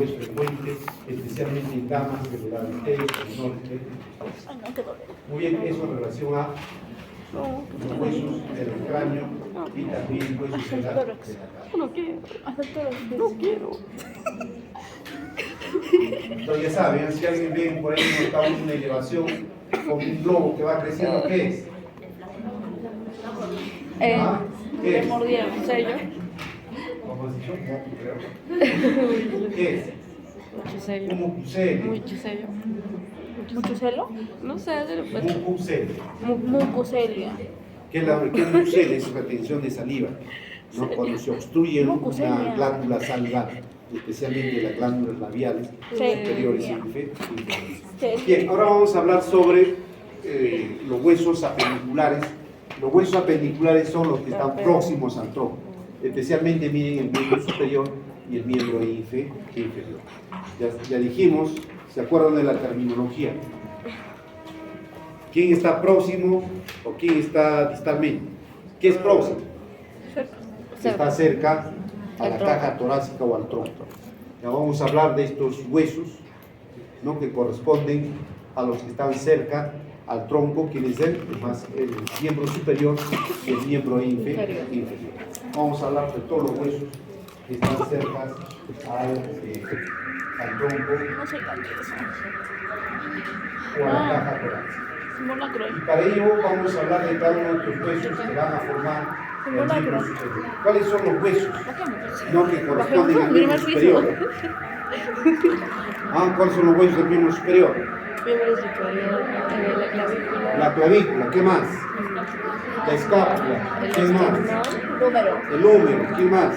[SPEAKER 1] Es frecuente, especialmente en damas que le dan muy bien, eso en relación a los huesos del cráneo y también huesos de la cara.
[SPEAKER 3] No quiero. No quiero.
[SPEAKER 1] Entonces ya saben, si alguien ve por ahí está una elevación con un globo que va creciendo, ¿qué es? ¿Ah? ¿Qué es?
[SPEAKER 3] Mordieron un sello.
[SPEAKER 1] ¿Cómo has dicho? ¿Qué es?
[SPEAKER 3] Mucho sello.
[SPEAKER 1] Un mucosel.
[SPEAKER 3] Mucho sello.
[SPEAKER 2] ¿Mucho celo?
[SPEAKER 3] No sé, de lo
[SPEAKER 1] Mucosel.
[SPEAKER 2] Mucocelia.
[SPEAKER 1] ¿Qué es mucosel? Es retención de saliva, ¿no? Cuando se obstruye una glándula salivar, especialmente las glándulas labiales superiores y inferiores. Bien, ahora vamos a hablar sobre los huesos apendiculares. Los huesos apendiculares son los que están próximos al tronco, especialmente miren el miembro superior y el miembro inferior. Ya dijimos, ¿se acuerdan de la terminología? ¿Quién está próximo o quién está distalmente? ¿Qué es próximo? Está cerca a la caja torácica o al tronco. Ya vamos a hablar de estos huesos, ¿no?, que corresponden a los que están cerca al tronco, quiere decir el miembro superior y el miembro inferior. Vamos a hablar de todos los huesos que están cerca al tronco o a la caja torácica. Y para ello vamos a hablar de cada uno de estos huesos que van a formar el miembro superior. ¿Cuáles son los huesos? No, que corresponden al miembro superior. ¿Cuáles son los huesos del miembro superior?
[SPEAKER 3] Miembro superior, la clavícula.
[SPEAKER 1] La clavícula, ¿qué más? La escápula, ¿qué más? El húmero, ¿qué más?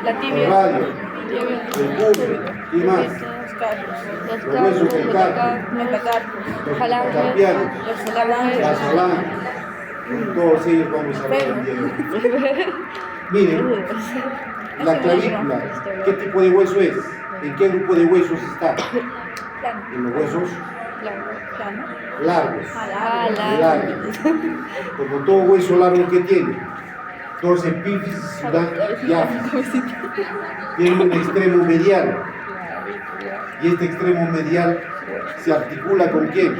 [SPEAKER 3] La tibia.
[SPEAKER 1] El radio, el pubis, ¿qué más? Los huesos del carpo, los carpianos, las falanges. Con todos ellos vamos a hablar el día de hoy. Miren, la clavícula, ¿qué tipo de hueso es? ¿En qué grupo de huesos está? En los huesos largos. Largos. Como todo hueso largo que tiene, dos epífisis y áfisis. Tiene un extremo medial. Y este extremo medial se articula ¿con quién?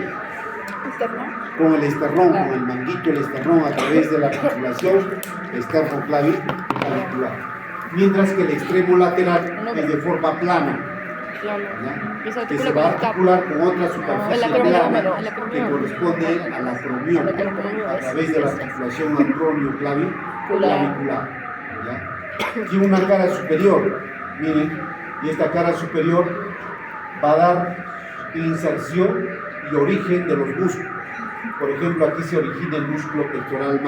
[SPEAKER 1] con el esternón, con el manguito del esternón a través de la articulación esternoclavicular. Mientras que el extremo lateral es de forma plana, ¿ya? Que se va a articular con otra superficie plana que corresponde al acromión a través de la articulación acromioclavicular. Tiene una cara superior, miren, y esta cara superior va a dar inserción y origen de los músculos. Por ejemplo, aquí se origina el músculo pectoral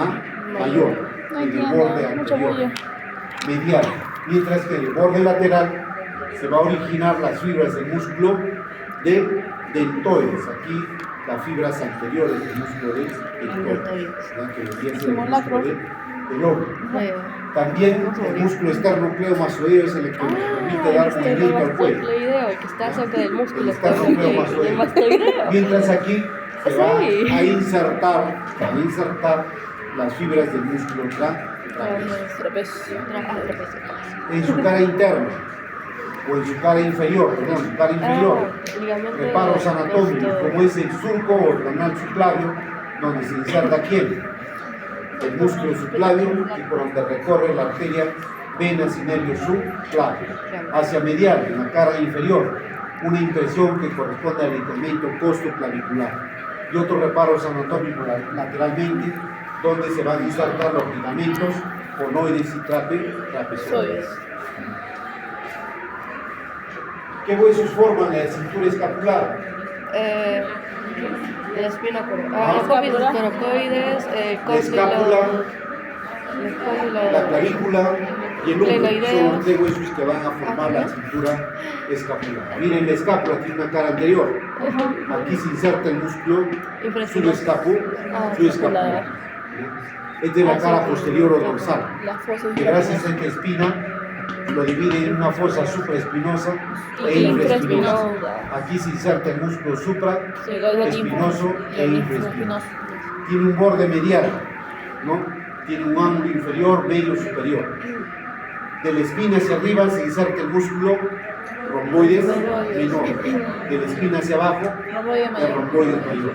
[SPEAKER 1] mayor en el borde anterior, medial, mientras que en el borde lateral se va a originar las fibras del músculo de deltoides. Aquí las fibras anteriores del músculo de deltoides, que vendría a ser el músculo del hombro. También el músculo esternocleidomastoideo es el que nos permite dar movimiento al cuello.
[SPEAKER 3] Que está cerca del músculo.
[SPEAKER 1] El esternocleidomastoideo. Mientras aquí se va a insertar las fibras del músculo trapecio. En su cara interna o en su cara inferior, reparos anatómicos, como es el surco o el canal subclavio, donde se inserta ¿quién? El músculo subclavio y por donde recorre la arteria, venas y nervios subclavio. Hacia medial, en la cara inferior, una impresión que corresponde al ligamento costoclavicular. Y otros reparos anatómicos lateralmente, donde se van a insertar los ligamentos conoides y trapezoides. ¿Qué huesos forman la cintura escapular?
[SPEAKER 3] La espina coracoides,
[SPEAKER 1] la escápula, la clavícula y el hombro son los tres huesos que van a formar la cintura escapular. Miren, la escápula tiene una cara anterior. Aquí se inserta el músculo subescapular. Es de la cara posterior o dorsal. Que gracias a esta espina lo divide en una fosa supraespinosa e infraespinosa. Aquí se inserta el músculo supraespinoso e infraespinoso. Tiene un borde medial, ¿no? Tiene un ángulo inferior, medio, superior. De la espina hacia arriba se inserta el músculo romboides menor. De la espina hacia abajo, el romboides mayor.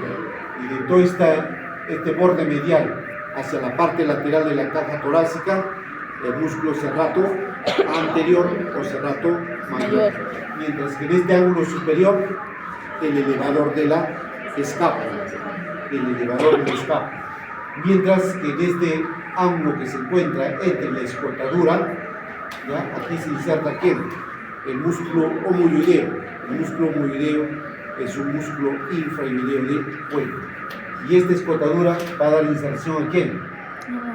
[SPEAKER 1] Y de todo este borde medial hacia la parte lateral de la caja torácica, el músculo serrato anterior o serrato mayor. Mientras que en este ángulo superior, el elevador de la escápula. Mientras que en este ángulo que se encuentra entre la escotadura, ¿ya? Aquí se inserta ¿quién? El músculo homoyoideo. El músculo homoyoideo es un músculo infrayoideo del cuello. Y esta escotadura va a dar inserción ¿a quién?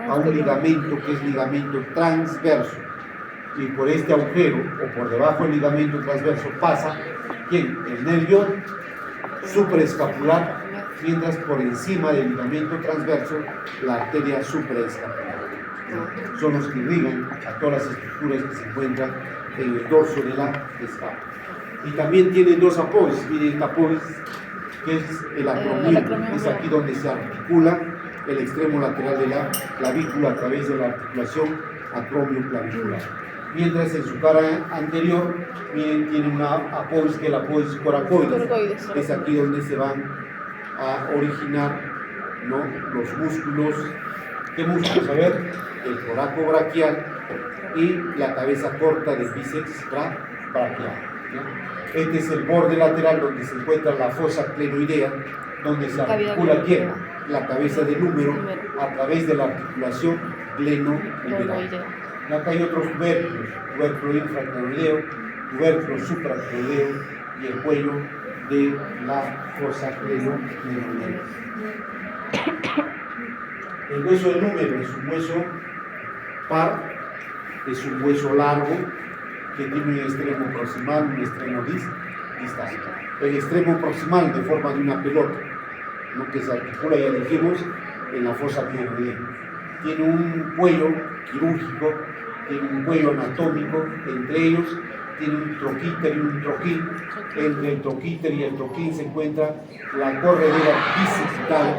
[SPEAKER 1] A un ligamento que es ligamento transverso. Y por este agujero o por debajo del ligamento transverso pasa ¿quién? El nervio supraescapular, mientras por encima del ligamento transverso la arteria supraescapular. Son los que irrigan a todas las estructuras que se encuentran en el dorso de la escápula. Y también tienen dos apódices. Miren esta apódice, que es el acromión. Es aquí donde se articula el extremo lateral de la clavícula a través de la articulación acromioclavicular. Mientras en su cara anterior, miren, tiene una apódice que es la apódice coracoides. Es aquí donde se van a originar, ¿no? Los músculos. ¿Qué músculos? A ver, el coracobraquial y la cabeza corta del bíceps braquial. Este es el borde lateral donde se encuentra la fosa clenoidea, donde se articula ¿quién? La cabeza del húmero a través de la articulación glenoideal. Acá hay otros tubérculos, tubérculo infraclenoideo, tubérculo supraclenoideo y el cuello de la fosa glenoidea. El hueso del húmero es un hueso par, es un hueso largo que tiene un extremo proximal, un extremo distal. El extremo proximal de forma de una pelota, ¿no? Que se articula, ya dijimos, en la fosa glenoidea. Tiene un cuello quirúrgico, tiene un cuello anatómico, entre ellos tiene un troquíter y un troquín. Entre el troquíter y el troquín se encuentra la corredera bicipital.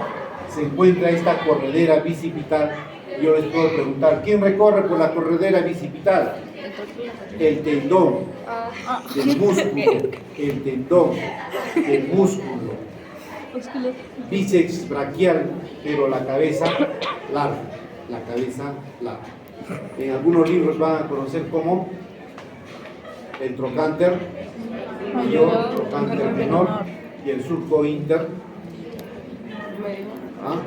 [SPEAKER 1] Se encuentra esta corredera bicipital. Yo les puedo preguntar, ¿quién recorre por la corredera bicipital? El tendón del músculo, el tendón del músculo Bíceps braquial, pero la cabeza larga. La cabeza larga. En algunos libros van a conocer como el trocánter mayor, trocánter menor y el surco inter. ¿Ah?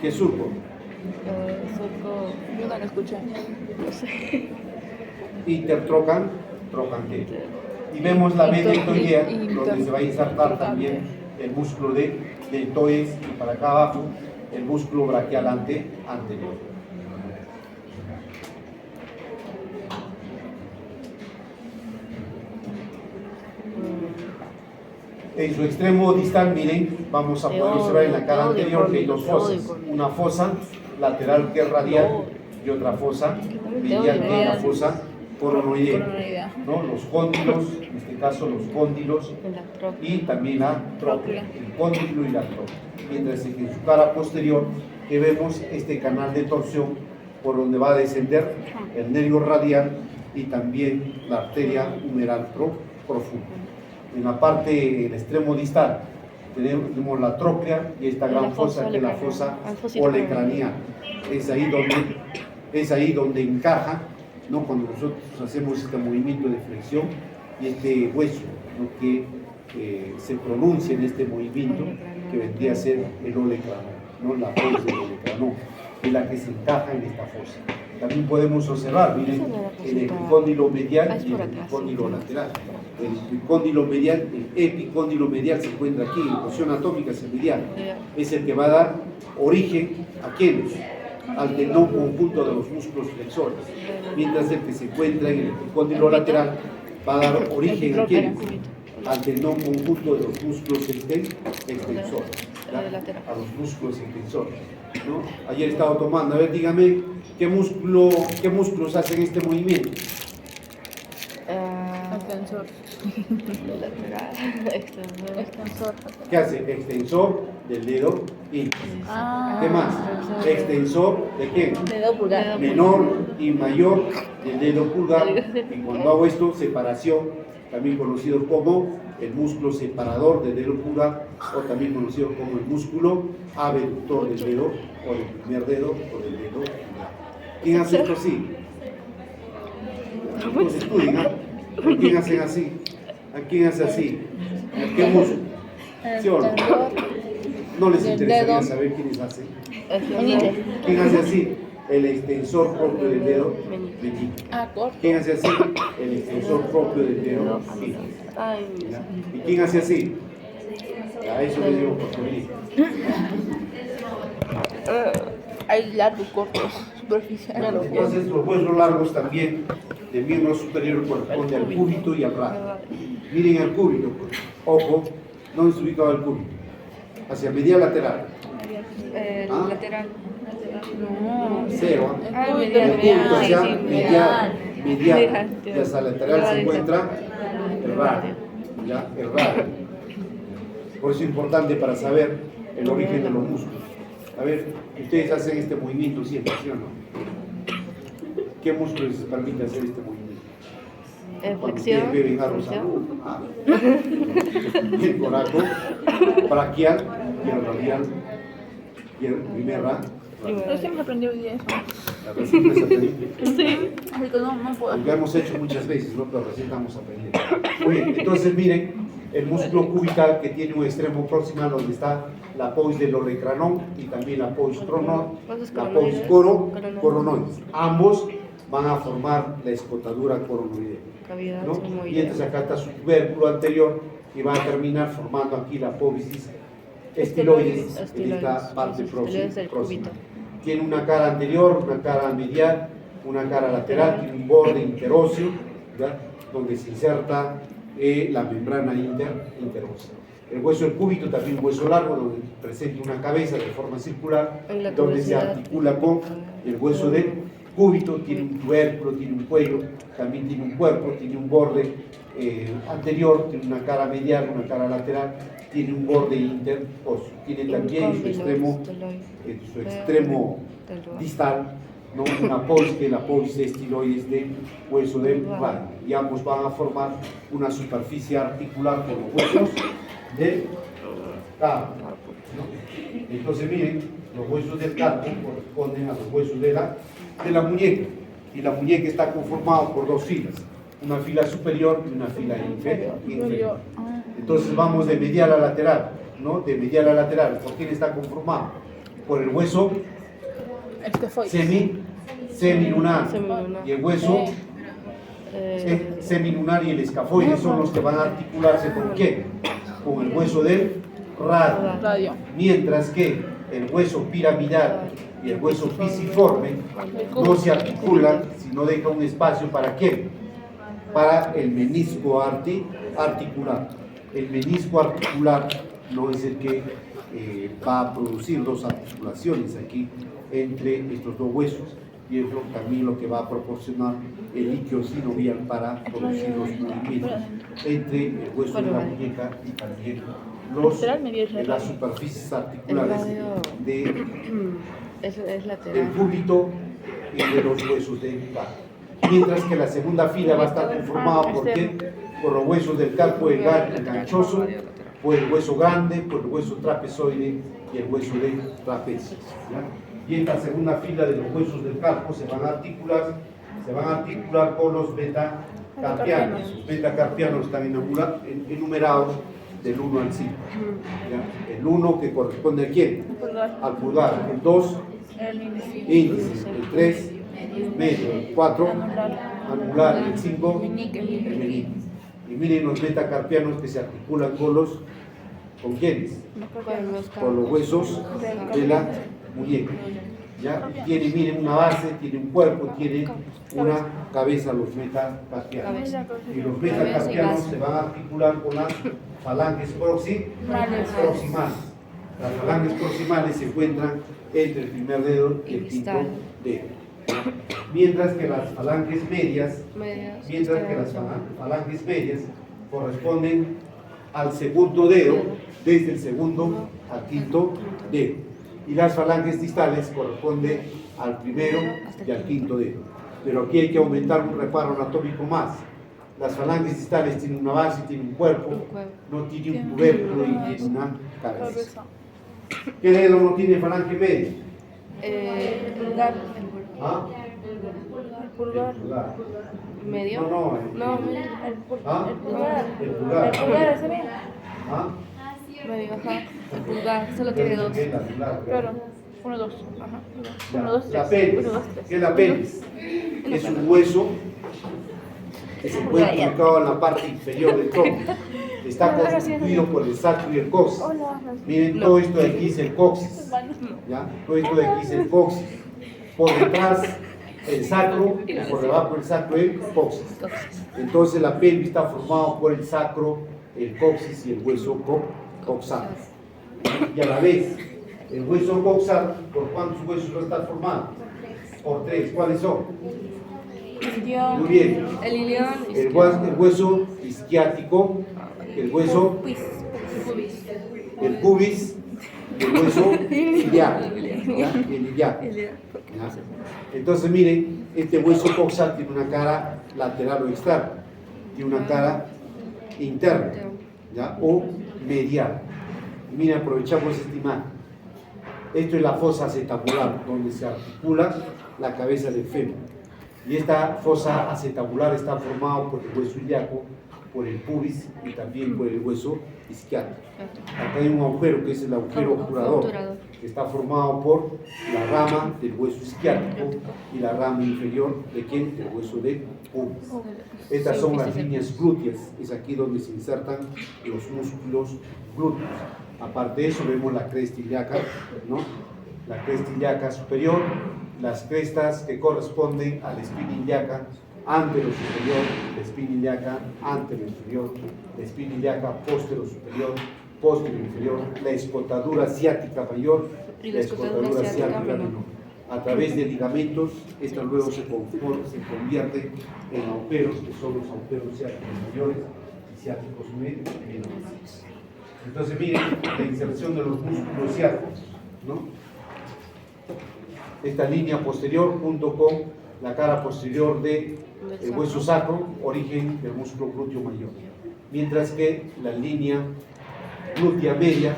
[SPEAKER 1] ¿Qué surco?
[SPEAKER 3] Surco.
[SPEAKER 2] Yo no lo escuché.
[SPEAKER 3] No sé.
[SPEAKER 1] Intertrocan, trocante. Y vemos la vena ictoidea, donde se va a insertar también el músculo de deltoides y para acá abajo el músculo braquial anterior. En su extremo distal, miren, vamos a poder observar en la cara anterior que hay dos fosas. Una fosa lateral que es radial y otra fosa medial que es la fosa coronoidea. ¿No? Los cóndilos, en este caso los cóndilos y también la tróclea, el cóndilo y la tróclea. Mientras que en su cara posterior que vemos este canal de torsión por donde va a descender el nervio radial y también la arteria humeral profunda. En la parte, el extremo distal, tenemos la tróclea y esta gran fosa que es la fosa olecraneal. Es ahí donde encaja, ¿no? Cuando nosotros hacemos este movimiento de flexión y este hueso, ¿no? que se pronuncia en este movimiento que vendría a ser el olecranón, ¿no? La fosa del olecranón, es la que se encaja en esta fosa. También podemos observar, miren, el epicóndilo medial y el epicóndilo lateral. El epicóndilo medial, el epicóndilo medial se encuentra aquí, en posición anatómica es el medial. Es el que va a dar origen a quiénes, al tendón conjunto de los músculos flexores. Mientras el que se encuentra en el epicóndilo lateral va a dar origen a quiénes, al tendón conjunto de los músculos extensores, a los músculos extensores. ¿No? Ayer estaba tomando, a ver, dígame, qué músculos hacen este movimiento?
[SPEAKER 2] Extensor. Extensor.
[SPEAKER 1] ¿Qué hace? Extensor del dedo índice. ¿Qué más? Extensor de qué?
[SPEAKER 2] Dedo pulgar.
[SPEAKER 1] Menor y mayor del dedo pulgar. Y cuando hago esto, separación, también conocido como el músculo separador del dedo pulgar, o también conocido como el músculo abductor del dedo, o del primer dedo, o del dedo pulgar. ¿Quién hace esto así? Pues estudien, ¿ah? ¿A quién hacen así? ¿A quién hace así? ¿A qué músculo? ¿Sí o no? No les interesaría saber quiénes hacen. ¿Quién hace así? El extensor propio del dedo meñique. ¿Quién hace así? El extensor propio del dedo índice. ¿Y quién hace así? A eso les digo por venir.
[SPEAKER 2] Hay largos, cortos, superficiales.
[SPEAKER 1] Entonces los huesos largos también del miembro superior corresponde al cúbito y al radio. Miren el cúbito, ojo, ¿dónde se ubicaba el cúbito? Hacia medial lateral.
[SPEAKER 3] Lateral.
[SPEAKER 1] Cero.
[SPEAKER 2] Medial.
[SPEAKER 1] El cúbito hacia medial. Y hacia lateral se encuentra el radio. ¿Ya? El radio. Por eso es importante para saber el origen de los músculos. A ver, ustedes hacen este movimiento siempre, ¿sí o no? ¿Qué músculos les permite hacer este movimiento? Cuando ustedes beben agua, el coraco, braquial y el radial, y el primer
[SPEAKER 2] Yo siempre aprendí hoy día eso.
[SPEAKER 1] La recién me aprendí.
[SPEAKER 2] Sí. Así que no puedo.
[SPEAKER 1] Lo hemos hecho muchas veces, ¿no? Pero recién estamos aprendiendo. Muy bien, entonces miren, el músculo cubital que tiene un extremo proximal donde está la apóis del olecranón y también la apóis coronoides. Ambos van a formar la escotadura coronoidea, ¿no? Y entonces acá está su tubérculo anterior y va a terminar formando aquí la apófisis estiloides en esta parte próxima. Tiene una cara anterior, una cara medial, una cara lateral, tiene un borde interóseo, ¿verdad? Donde se inserta la membrana interósea. El hueso del cúbito también un hueso largo donde presenta una cabeza de forma circular donde se articula con el hueso del cúbito, tiene un tubérculo, tiene un cuello, también tiene un cuerpo, tiene un borde anterior, tiene una cara medial, una cara lateral, tiene un borde interóseo, tiene también su extremo distal, ¿no? Una apóis que la apóis estiloides del hueso del radio, y ambos van a formar una superficie articular con los huesos del carpo, ¿no? Entonces miren, los huesos del carpo corresponden a los huesos de la muñeca, y la muñeca está conformada por dos filas, una fila superior y una fila inferior. Entonces vamos de medial a lateral, ¿no? De medial a lateral. ¿Por quién está conformado? Por el hueso semilunar y el hueso semilunar y el escafoide son los que van a articularse con ¿qué? Con el hueso del radio. Mientras que el hueso piramidal y el hueso pisiforme no se articulan, sino deja un espacio ¿para qué? Para el menisco articular. El menisco articular no es el que va a producir dos articulaciones aquí entre estos dos huesos, y es también lo que va a proporcionar el líquido sinovial para producir los movimientos entre el hueso de la muñeca y también las superficies articulares del cúbito y de los huesos del carpo. Mientras que la segunda fila va a estar conformada por los huesos del carpo enganchoso, por el hueso grande, por el hueso trapezoide y el hueso de trapecio. Y esta segunda fila de los huesos del carpo se van a articular con los metacarpianos. Los metacarpianos están enumerados del 1 al 5. ¿Ya? El 1 que corresponde a quién? Al pulgar. El 2, índice. El 3, medio. El 4, anular. El 5, el meñique. Y miren los metacarpianos que se articulan ¿con quiénes? Con los huesos de la muñeca. ¿Ya? Miren una base, tiene un cuerpo, tiene una cabeza, los metacarpianos. Y los metacarpianos se van a articular con las falanges proximales. Las falanges proximales se encuentran entre el primer dedo y el quinto dedo. Mientras que las falanges medias corresponden al segundo dedo, desde el segundo al quinto dedo. Y las falanges distales corresponden al primero y al quinto dedo. Pero aquí hay que aumentar un reparo anatómico más. Las falanges distales tienen una base, tienen un cuerpo, no tiene un tubérculo y tiene una cabeza. ¿Qué dedo no tiene falange media?
[SPEAKER 3] El pulgar.
[SPEAKER 1] ¿Ah?
[SPEAKER 2] El pulgar.
[SPEAKER 3] ¿Medio?
[SPEAKER 1] No,
[SPEAKER 2] El pulgar.
[SPEAKER 1] El pulgar.
[SPEAKER 2] El pulgar, ¿ese bien?
[SPEAKER 1] ¿Ah?
[SPEAKER 3] Medio, ajá. El pulgar, solo tiene dos.
[SPEAKER 2] Claro. 1, 2. Ajá.
[SPEAKER 1] Ya.
[SPEAKER 2] 1, 2, 3.
[SPEAKER 1] La pelvis.
[SPEAKER 2] 1, 2, 3.
[SPEAKER 1] ¿Qué es la pelvis? Es un hueso que se encuentra ubicado en la parte inferior del tronco. Está constituido por el sacro y el coxis. Miren, todo esto de aquí es el coxis. ¿Ya? Todo esto de aquí es el coxis. Por detrás el sacro y por debajo el sacro el coxis. Entonces la pelvis está formada por el sacro, el coxis y el hueso coxal. Y a la vez, el hueso coxal, ¿por cuántos huesos va a estar formado? Por 3. ¿Cuáles son? Muy bien.
[SPEAKER 3] El ilión.
[SPEAKER 1] El hueso isquiático, el hueso, el pubis, el hueso ilíaco. El ilíaco. ¿Ya? Entonces miren, este hueso coxal tiene una cara lateral o externa, tiene una cara interna, ¿ya? O medial. Miren, aprovechamos esta imagen. Esto es la fosa acetabular, donde se articula la cabeza del fémur. Y esta fosa acetabular está formada por el hueso ilíaco, por el pubis y también por el hueso isquiático. Acá hay un agujero que es el agujero obturador, que está formado por la rama del hueso isquiático y la rama inferior de ¿quién? Del hueso de pubis. Estas son las líneas glúteas, es aquí donde se insertan los músculos glúteos. Aparte de eso vemos la cresta ilíaca, ¿no? La cresta ilíaca superior, las crestas que corresponden a la espina ilíaca antero superior, la espina ilíaca antero inferior, la espina ilíaca postero superior, postero inferior, la escotadura ciática mayor y la escotadura ciática menor. A través de ligamentos, esta luego se convierte en agujeros, que son los agujeros ciáticos mayores y ciáticos menores. Entonces miren la inserción de los músculos ciáticos, ¿no? Esta línea posterior junto con la cara posterior del hueso sacro, origen del músculo glúteo mayor. Mientras que la línea glútea media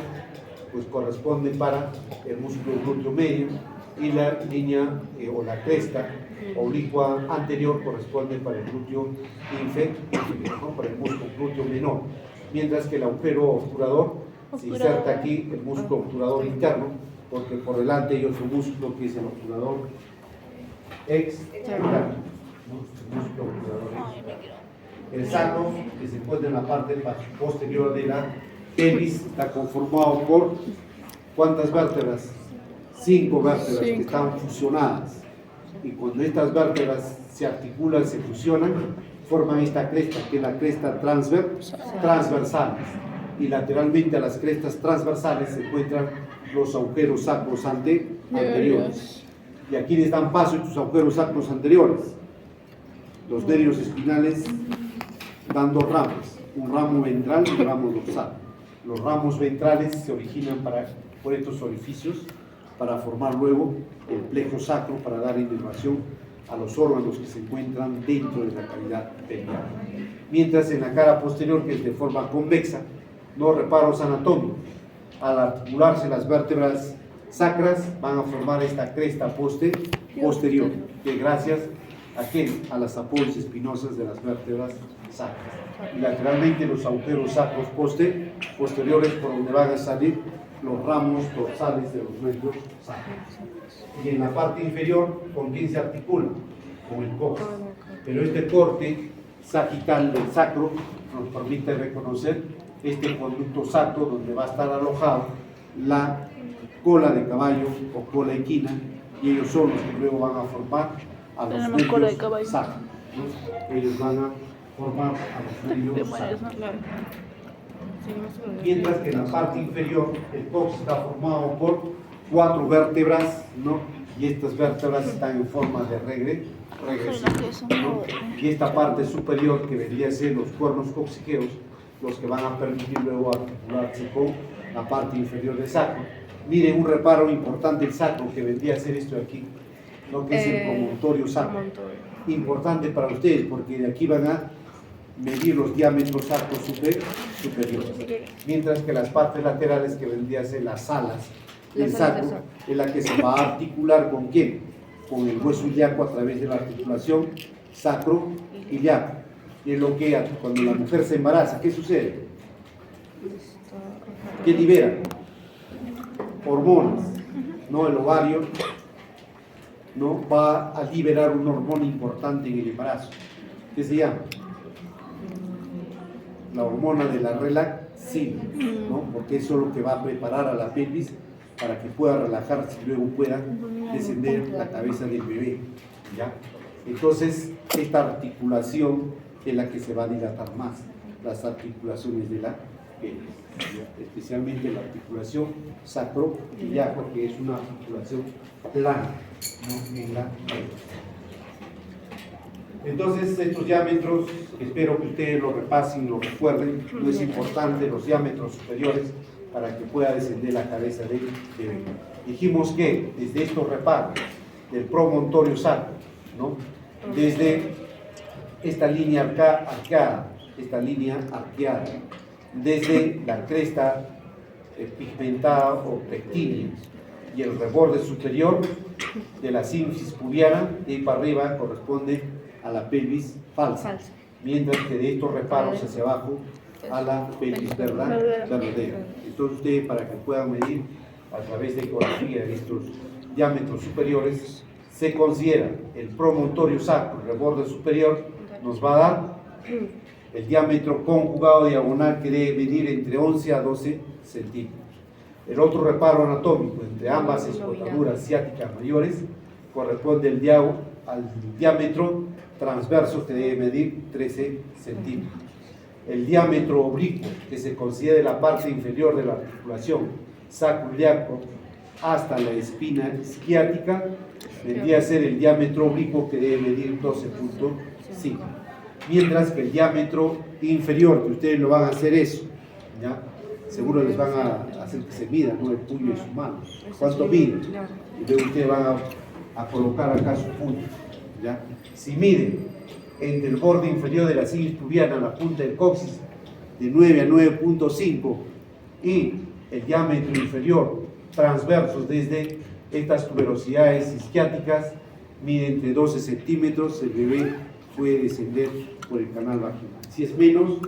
[SPEAKER 1] pues corresponde para el músculo glúteo medio, y la línea o la cresta oblicua anterior corresponde para el glúteo inferior, ¿no? Para el músculo glúteo menor, mientras que el agujero obturador se inserta aquí el músculo obturador interno, porque por delante hay otro músculo que es el obturador externo, ¿no? El músculo obturador externo. El sacro, que se encuentra en la parte posterior de la pelvis, está conformado por ¿cuántas vértebras? 5 vértebras que están fusionadas, y cuando estas vértebras se articulan, se fusionan, forman esta cresta, que es la cresta transversales, y lateralmente a las crestas transversales se encuentran los agujeros sacros anteriores. Y aquí les dan paso estos agujeros sacros anteriores. Los nervios espinales dan 2 ramos, un ramo ventral y un ramo dorsal. Los ramos ventrales se originan por estos orificios para formar luego el plexo sacro, para dar inervación a los órganos que se encuentran dentro de la cavidad peniana. Mientras en la cara posterior, que es de forma convexa, los reparos anatómicos, al articularse las vértebras sacras, van a formar esta cresta posterior, que gracias a las apoyos espinosas de las vértebras sacras. Y lateralmente los agujeros sacros posteriores, por donde van a salir los ramos dorsales de los nervios sacros. Y en la parte inferior, ¿con quién se articula? Con el coxis. Pero este corte sagital del sacro nos permite reconocer este conducto sacro, donde va a estar alojado la cola de caballo o cola equina, y ellos son los que luego van a formar a los nervios sacros, ¿no? Ellos van a formar a los nervios sacros. Mientras que en la parte inferior el coxis está formado por 4 vértebras, ¿no? Y estas vértebras están en forma de regresión, ¿no? Y esta parte superior, que vendría a ser los cuernos coxigeos, los que van a permitir luego articularse con la parte inferior del sacro. Miren, un reparo importante del sacro, que vendría a ser esto de aquí, lo que es el promontorio sacro. Importante para ustedes, porque de aquí van a medir los diámetros sacros superiores, mientras que las partes laterales, que vendrían a ser las alas del sacro, es la que se va a articular ¿con quién? Con el hueso ilíaco, a través de la articulación sacro-ilíaco. Y es lo que cuando la mujer se embaraza, ¿qué sucede? ¿Qué libera? Hormonas, ¿no? El ovario, ¿no? Va a liberar una hormona importante en el embarazo. ¿Qué se llama? La hormona de la relaxina, ¿no? Porque eso es lo que va a preparar a la pelvis para que pueda relajarse y luego pueda descender la cabeza del bebé, ¿ya? Entonces, esta articulación es la que se va a dilatar más, las articulaciones de la pelvis, ¿ya? Especialmente la articulación sacro-ilíaca, que es una articulación plana, ¿no? En la pelvis. Entonces, estos diámetros, espero que ustedes lo repasen, lo recuerden. No es importante los diámetros superiores para que pueda descender la cabeza del bebé. Dijimos que desde estos reparos del promontorio sacro, ¿no? Desde esta línea arqueada, desde la cresta pigmentada o pectínea y el reborde superior de la sínfisis pubiana, de ahí para arriba corresponde a la pelvis falsa, mientras que de estos reparos hacia abajo a la pelvis verdadera. Entonces ustedes, para que puedan medir a través de ecografía estos diámetros superiores, se considera el promontorio sacro, el reborde superior, nos va a dar el diámetro conjugado diagonal, que debe medir entre 11 a 12 centímetros. El otro reparo anatómico entre ambas escotaduras ciáticas mayores corresponde al diámetro transverso, que debe medir 13 centímetros. El diámetro oblicuo, que se considera la parte inferior de la articulación sacro-ilíaco hasta la espina isquiática, vendría a ser el diámetro oblicuo, que debe medir 12.5. Mientras que el diámetro inferior, que ustedes lo van a hacer eso, ¿ya? Seguro les van a hacer que se mida, ¿no? El puño y su mano. ¿Cuánto mide? Y luego ustedes van a colocar acá su puño, ¿ya? Si miden entre el borde inferior de la sínfisis pubiana, la punta del coxis, de 9 a 9.5, y el diámetro inferior, transversos desde estas tuberosidades isquiáticas, mide entre 12 centímetros, el bebé puede descender por el canal vaginal. Si es menos,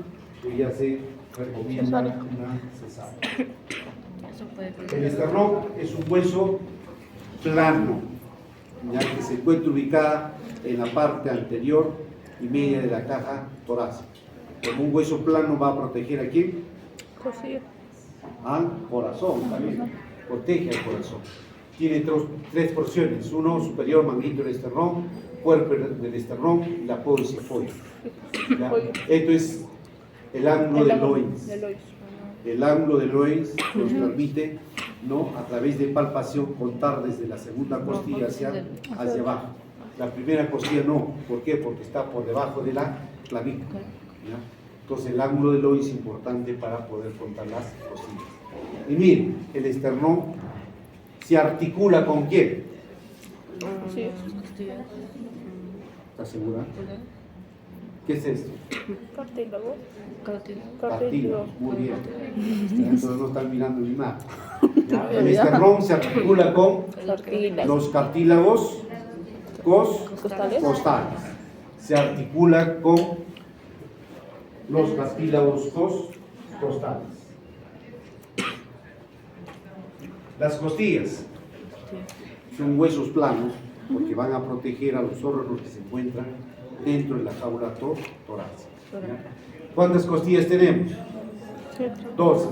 [SPEAKER 1] pues ya se recomienda una cesárea.
[SPEAKER 3] Eso puede
[SPEAKER 1] El esternón es un hueso plano, ya que se encuentra ubicada en la parte anterior y media de la caja torácica. Como un hueso plano va a proteger a quién?
[SPEAKER 2] Cosilla.
[SPEAKER 1] Al corazón también, protege al corazón. Tiene tres porciones, uno superior, manguito del esternón, cuerpo del esternón y la apófisis folla. Esto es el ángulo de Lorenz. El ángulo de Lorenz nos permite, ¿no?, a través de palpación contar desde la segunda costilla hacia abajo. La primera costilla no, ¿por qué? Porque está por debajo de la clavícula. ¿Ya? Entonces el ángulo de Lorenz es importante para poder contar las costillas. Y miren, el esternón se articula ¿con quién?
[SPEAKER 2] Sí.
[SPEAKER 1] ¿Estás segura? ¿Qué es esto?
[SPEAKER 2] Cartílago.
[SPEAKER 1] Cartílago, muy bien. Entonces no están mirando ni nada. El esternón se articula con los cartílagos costales. Se articula con los cartílagos costales. Las costillas son huesos planos porque van a proteger a los órganos que se encuentran dentro de la jaula torácica. ¿Cuántas costillas tenemos? 12.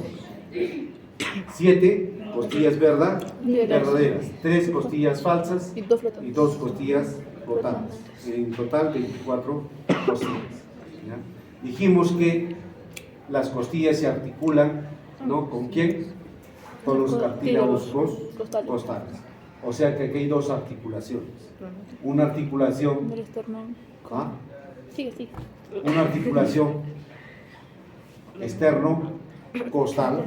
[SPEAKER 1] 7 costillas verdaderas, 3 costillas falsas
[SPEAKER 2] Y dos flotantes.
[SPEAKER 1] y 2 costillas flotantes. En total 24 costillas. ¿Ya? Dijimos que las costillas se articulan, ¿no?, ¿con quién? Con los cartílagos costales. O sea que aquí hay dos articulaciones. Una articulación,
[SPEAKER 2] Del esternón.
[SPEAKER 1] ¿ah?
[SPEAKER 2] Sigue.
[SPEAKER 1] Una articulación externo-costal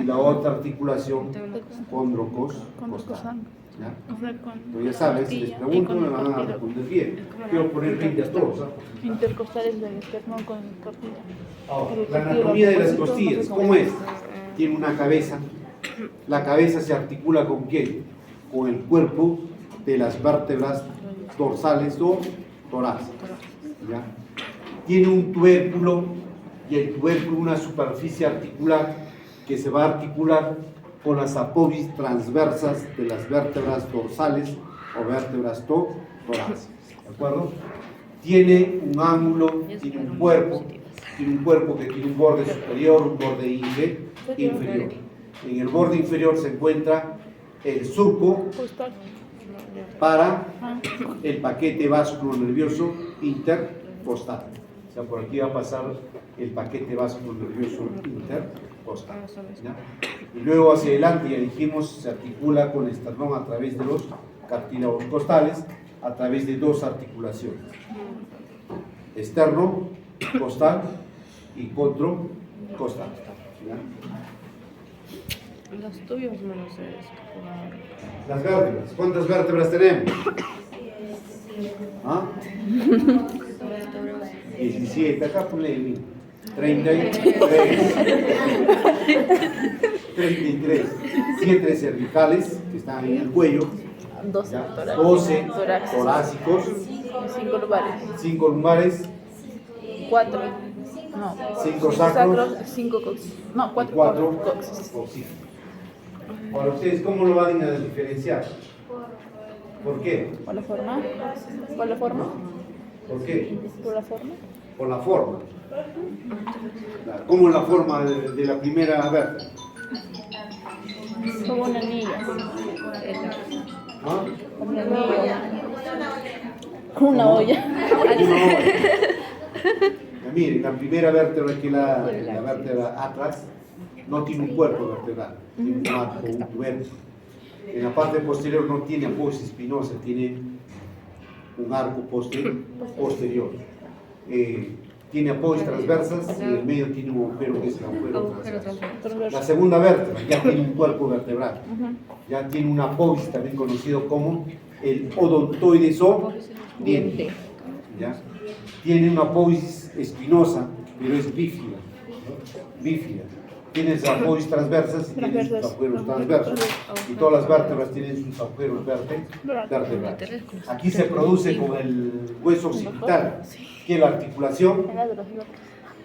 [SPEAKER 1] y la otra articulación condrocostal. ¿Ya? Pero ya sabes, si les pregunto me van a responder bien. Quiero poner frente a todos. ¿Ah?
[SPEAKER 2] Intercostales del esternón con el cartílago.
[SPEAKER 1] Ahora, la anatomía de las costillas, ¿cómo es? Tiene una cabeza. La cabeza se articula ¿con quién? Con el cuerpo de las vértebras dorsales o torácicas. ¿Ya? Tiene un tubérculo y el tubérculo una superficie articular que se va a articular con las apófisis transversas de las vértebras dorsales o vértebras torácicas. ¿De acuerdo? Tiene un ángulo, tiene un cuerpo que tiene un borde superior, un borde inferior. En el borde inferior se encuentra el surco para el paquete vasculo-nervioso intercostal. O sea, por aquí va a pasar el paquete vasculo-nervioso intercostal. ¿Ya? Y luego hacia adelante, ya dijimos, se articula con el esternón a través de los cartílagos costales, a través de dos articulaciones. Externo, costal y controcostal. ¿Ya?
[SPEAKER 3] Los tuyos me los sé escapar.
[SPEAKER 1] Las vértebras. ¿Cuántas vértebras tenemos? ¿Ah? 17. Acá ponle el 33. 33. 7 cervicales que están en el cuello.
[SPEAKER 2] 12
[SPEAKER 1] 12 torácicos.
[SPEAKER 2] 5 lugares.
[SPEAKER 1] 5 lumbares.
[SPEAKER 2] 4. No.
[SPEAKER 1] 5 sacros.
[SPEAKER 2] 5 coxis. No, 4 coxis.
[SPEAKER 1] coxis. Ahora, ¿ustedes cómo lo van a diferenciar? ¿Por qué?
[SPEAKER 2] ¿Por la forma? ¿Por la forma?
[SPEAKER 1] ¿Por qué?
[SPEAKER 2] ¿Por la forma?
[SPEAKER 1] Por la forma. ¿Cómo es la forma de la primera vértebra?
[SPEAKER 2] Como una anilla.
[SPEAKER 1] ¿Ah?
[SPEAKER 2] Como una anilla. Como una olla.
[SPEAKER 1] Una olla. Ya miren, la primera vértebra, que es la vértebra atrás, no tiene un cuerpo vertebral, tiene un arco, un tubérculo. En la parte posterior no tiene apófisis espinosa, tiene un arco posterior. Tiene apófisis transversas y en el medio tiene un agujero que es el agujero transversal. La segunda vértebra ya tiene un cuerpo vertebral, ya tiene un apófisis también conocido como el odontoides o diente. ¿Ya? Tiene una apófisis espinosa, pero es bífida. Tienes apoyos transversas y tienes sus agujeros transversos. Y todas las vértebras tienen sus agujeros vertebrales. Aquí se produce con el hueso occipital, que es la articulación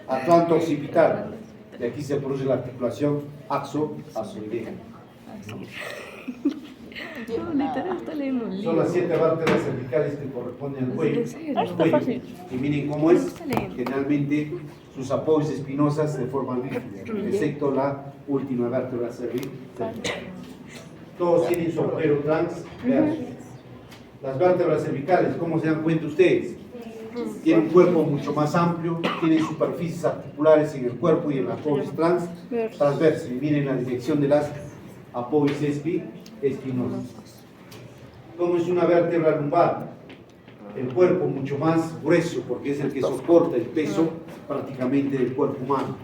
[SPEAKER 1] atlanto-occipital. Y aquí se produce la articulación axo-azoidea.
[SPEAKER 3] Literal está leyendo un
[SPEAKER 1] Son
[SPEAKER 3] libro.
[SPEAKER 1] las 7 vértebras cervicales que corresponden al cuello. Y miren cómo es. Generalmente sus apoyos espinosas se forman rígidas, excepto la última vértebra cervical. Todos tienen su agujero transverso. Las vértebras cervicales, ¿cómo se dan cuenta ustedes? Tienen un cuerpo mucho más amplio, tienen superficies articulares en el cuerpo y en las apoyos transversos. Y miren la dirección de las apoyos espinosas. ¿Cómo es una vértebra lumbar? El cuerpo mucho más grueso porque es el que soporta el peso prácticamente del cuerpo humano.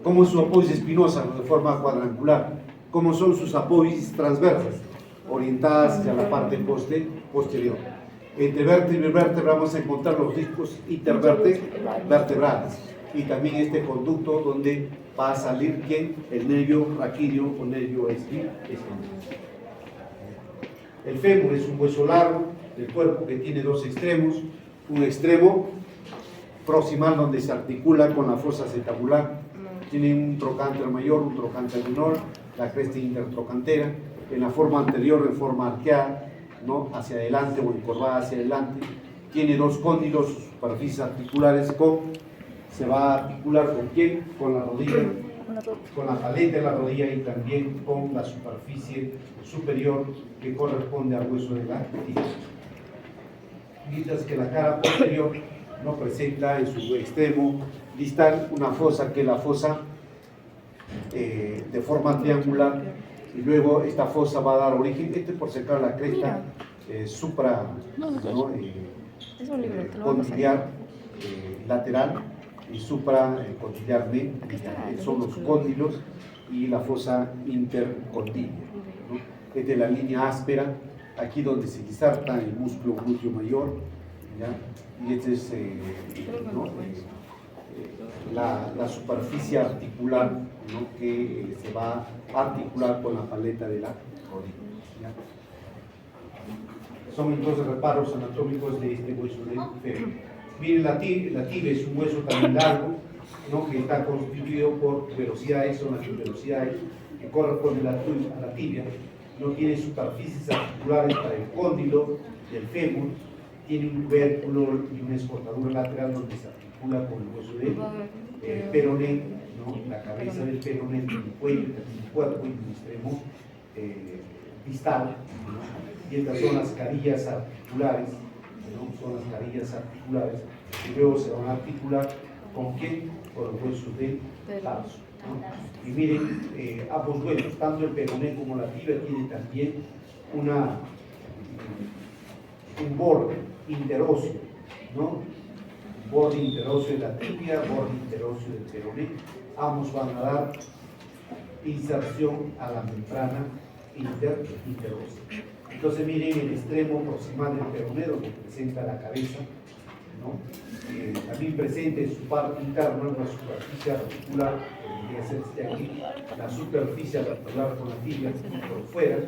[SPEAKER 1] ¿Cómo es su apoyos espinosa? De forma cuadrangular. ¿Cómo son sus apoyos transversas? Orientadas hacia la parte posterior. Entre vértebra y vértebra vamos a encontrar los discos intervertebrales y también este conducto donde va a salir ¿quién? El nervio raquídeo o nervio espinoso. El fémur es un hueso largo del cuerpo que tiene dos extremos, un extremo proximal donde se articula con la fosa acetabular, tiene un trocánter mayor, un trocánter menor, la cresta intertrocantera, en la forma anterior en forma arqueada, ¿no? Hacia adelante o encorvada hacia adelante, tiene dos cóndilos, sus superficies articulares se va a articular con quién, con la rodilla, con la paleta de la rodilla y también con la superficie superior que corresponde al hueso de la tibia. Mientras que la cara posterior no presenta en su extremo distal una fosa que es la fosa de forma triangular y luego esta fosa va a dar origen, por cercar la cresta supra condiliar lateral y supra condiliar son los cóndilos y la fosa intercondilia, ¿no? Es de la línea áspera, aquí donde se inserta el músculo glúteo mayor, ¿ya? Y este es la superficie articular, ¿no? Que se va a articular con la paleta de la rodilla, ¿ya? Son entonces reparos anatómicos de este hueso del fémur. Miren, la tibia es un hueso también largo, ¿no? Que está constituido por tuberosidades, son las tuberosidades que corresponden a la tibia, no tiene superficies articulares para el cóndilo del fémur, tiene un tubérculo y una escortadura lateral donde se articula con el hueso del peroné, ¿no? La cabeza del peroné, el cuello, el cuerpo y el extremo distal, ¿no? Y estas son las carillas articulares, ¿no? Son las carillas articulares y luego se van a articular ¿con quién? Con los huesos del tarso, ¿no? Y miren, ambos huesos, tanto el peroné como la tibia, tienen también un borde interóseo, ¿no? Borde interóseo de la tibia, borde interóseo del peroné, ambos van a dar inserción a la membrana interósea. Entonces miren el extremo proximal del peroné donde presenta la cabeza, ¿no? También presenta en su parte interna una superficie articular, que debería ser aquí, la superficie articular con la tibia por fuera,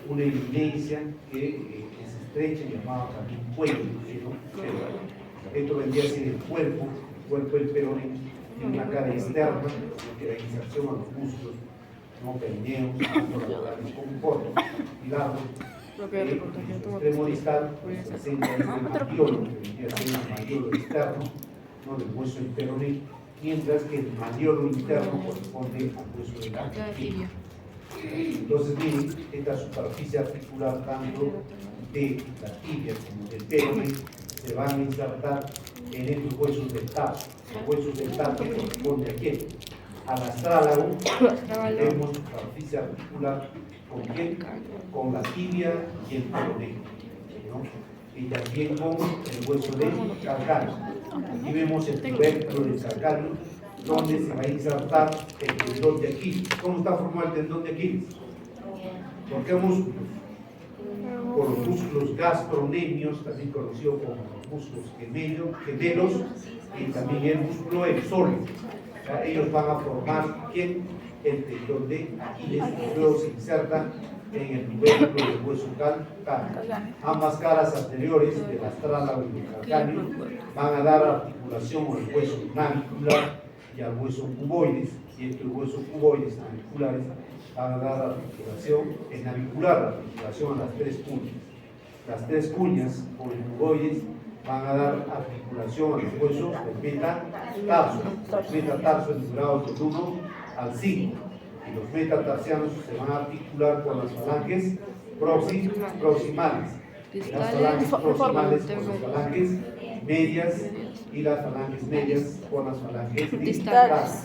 [SPEAKER 1] una eminencia que es estrecha, llamada también cuello, ¿no? Esto vendría a ser el cuerpo del peroné, tiene una cara externa, que da inserción a los músculos, ¿no? Perineos, laterales con corto y largo. El extremo distal presenta este malleolo, que vendría a ser el malleolo externo, ¿no? Del hueso del peroné, mientras que el malleolo interno corresponde al hueso de la tibia. Entonces, miren, esta superficie articular tanto de la tibia como del peroné se van a insertar en estos huesos del tarso. Los huesos del tarso corresponden a quién? Al astrálago, tenemos superficie articular con quién? Con la tibia y el peroné, ¿no? Y también con el hueso del calcáneo. Aquí vemos el tubérculo del calcáneo, donde se va a insertar el tendón de Aquiles. ¿Cómo está formado el tendón de Aquiles? ¿Por qué músculos? Por los músculos gastronemios, también conocidos como los músculos gemelos, y también el músculo exóleo. Ya, ellos van a formar ¿quién? El tendón de Aquiles, y luego se insertan en el tubérculo del hueso calcáneo. Ambas caras anteriores del astrálago y del calcáneo van a dar articulación al hueso navicular y al hueso cuboides, y estos huesos cuboides naviculares van a dar articulación, en navicular, articulación a las tres cuñas. Las tres cuñas o el cuboides van a dar articulación a los huesos del metatarso. Los metatarsos enumerados del 1 al 5. Y los metatarsianos se van a articular con las falanges proximales. Las falanges proximales con las falanges medias y las falanges medias con las falanges distales.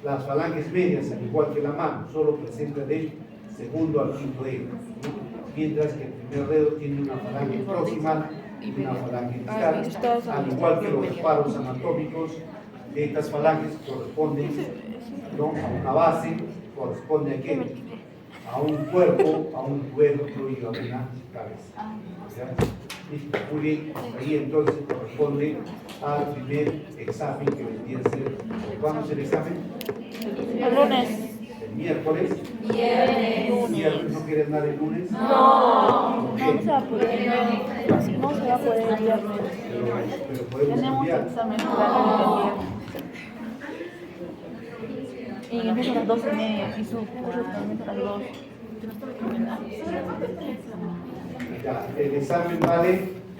[SPEAKER 1] Las falanges medias, al igual que la mano, solo presentan del segundo al quinto dedo, ¿no? Mientras que el primer dedo tiene una falange proximal y una falange distal, al igual que los reparos anatómicos de estas falanges corresponden, ¿no?, a una base, corresponde a qué? A un cuerpo, a un tubérculo y a una cabeza. ¿Ya? Listo, muy bien, ahí entonces corresponde al primer examen que vendría a ser. ¿Cuándo es el examen?
[SPEAKER 2] El lunes.
[SPEAKER 1] El miércoles. ¿Viernes no quieren dar el lunes?
[SPEAKER 2] No.
[SPEAKER 1] ¿Por qué?
[SPEAKER 2] No se va a poder. No se va a poder el viernes.
[SPEAKER 1] Pero podemos
[SPEAKER 2] Tenemos
[SPEAKER 1] enviar.
[SPEAKER 2] examen para el viernes. Y empieza a las 12:30 y su curso también a las 2.
[SPEAKER 1] Ya, el examen vale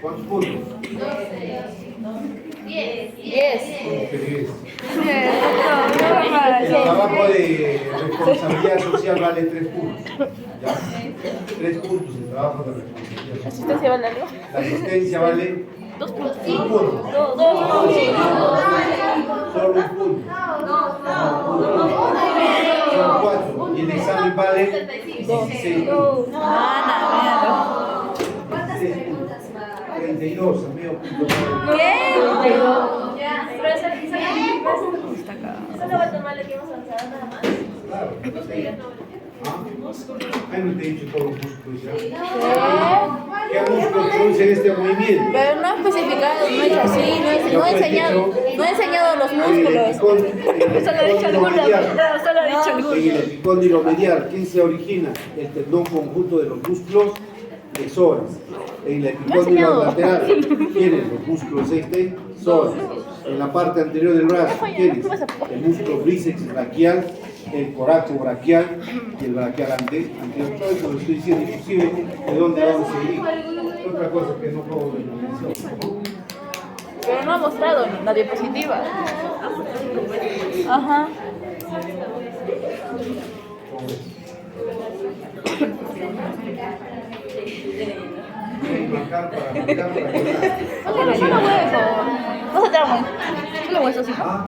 [SPEAKER 1] ¿cuántos puntos?
[SPEAKER 2] 10.
[SPEAKER 1] ¿Cómo que 10? El trabajo de responsabilidad social vale 3 puntos. ¿Ya? 3 puntos el trabajo de responsabilidad social.
[SPEAKER 2] ¿Asistencia vale algo?
[SPEAKER 1] La asistencia vale
[SPEAKER 2] 2 puntos.
[SPEAKER 1] 1 punto. Solo un punto. Son 4. Y el examen vale 16 puntos.
[SPEAKER 2] Nada,
[SPEAKER 1] 16 puntos. 32, a medio punto.
[SPEAKER 2] Solo va a tomar lo que hemos avanzado nada más.
[SPEAKER 1] Claro. ¿Ah? Ahí no te he dicho todos los músculos ya. ¿Qué músculos producen este movimiento?
[SPEAKER 2] Pero no especificado, no es así, no he enseñado los músculos.
[SPEAKER 3] Solo he dicho algunos. Solo he dicho algunos.
[SPEAKER 1] En el epicóndilo medial, ¿quién se origina? El tendón conjunto de los músculos flexores. En el epicóndilo lateral, ¿quiénes? Los músculos extensores. En la parte anterior del brazo, ¿quiénes? El músculo bíceps braquial, el coraco braquial y el braquial anterior. Todo eso lo estoy diciendo, inclusive de dónde vamos a seguir. Otra cosa que no puedo ver en la mención.
[SPEAKER 2] Pero no ha mostrado la diapositiva. Ajá.
[SPEAKER 1] Marcar para que nada.
[SPEAKER 2] Solo hueso. No se trama. Solo hueso, sí.
[SPEAKER 1] Ah,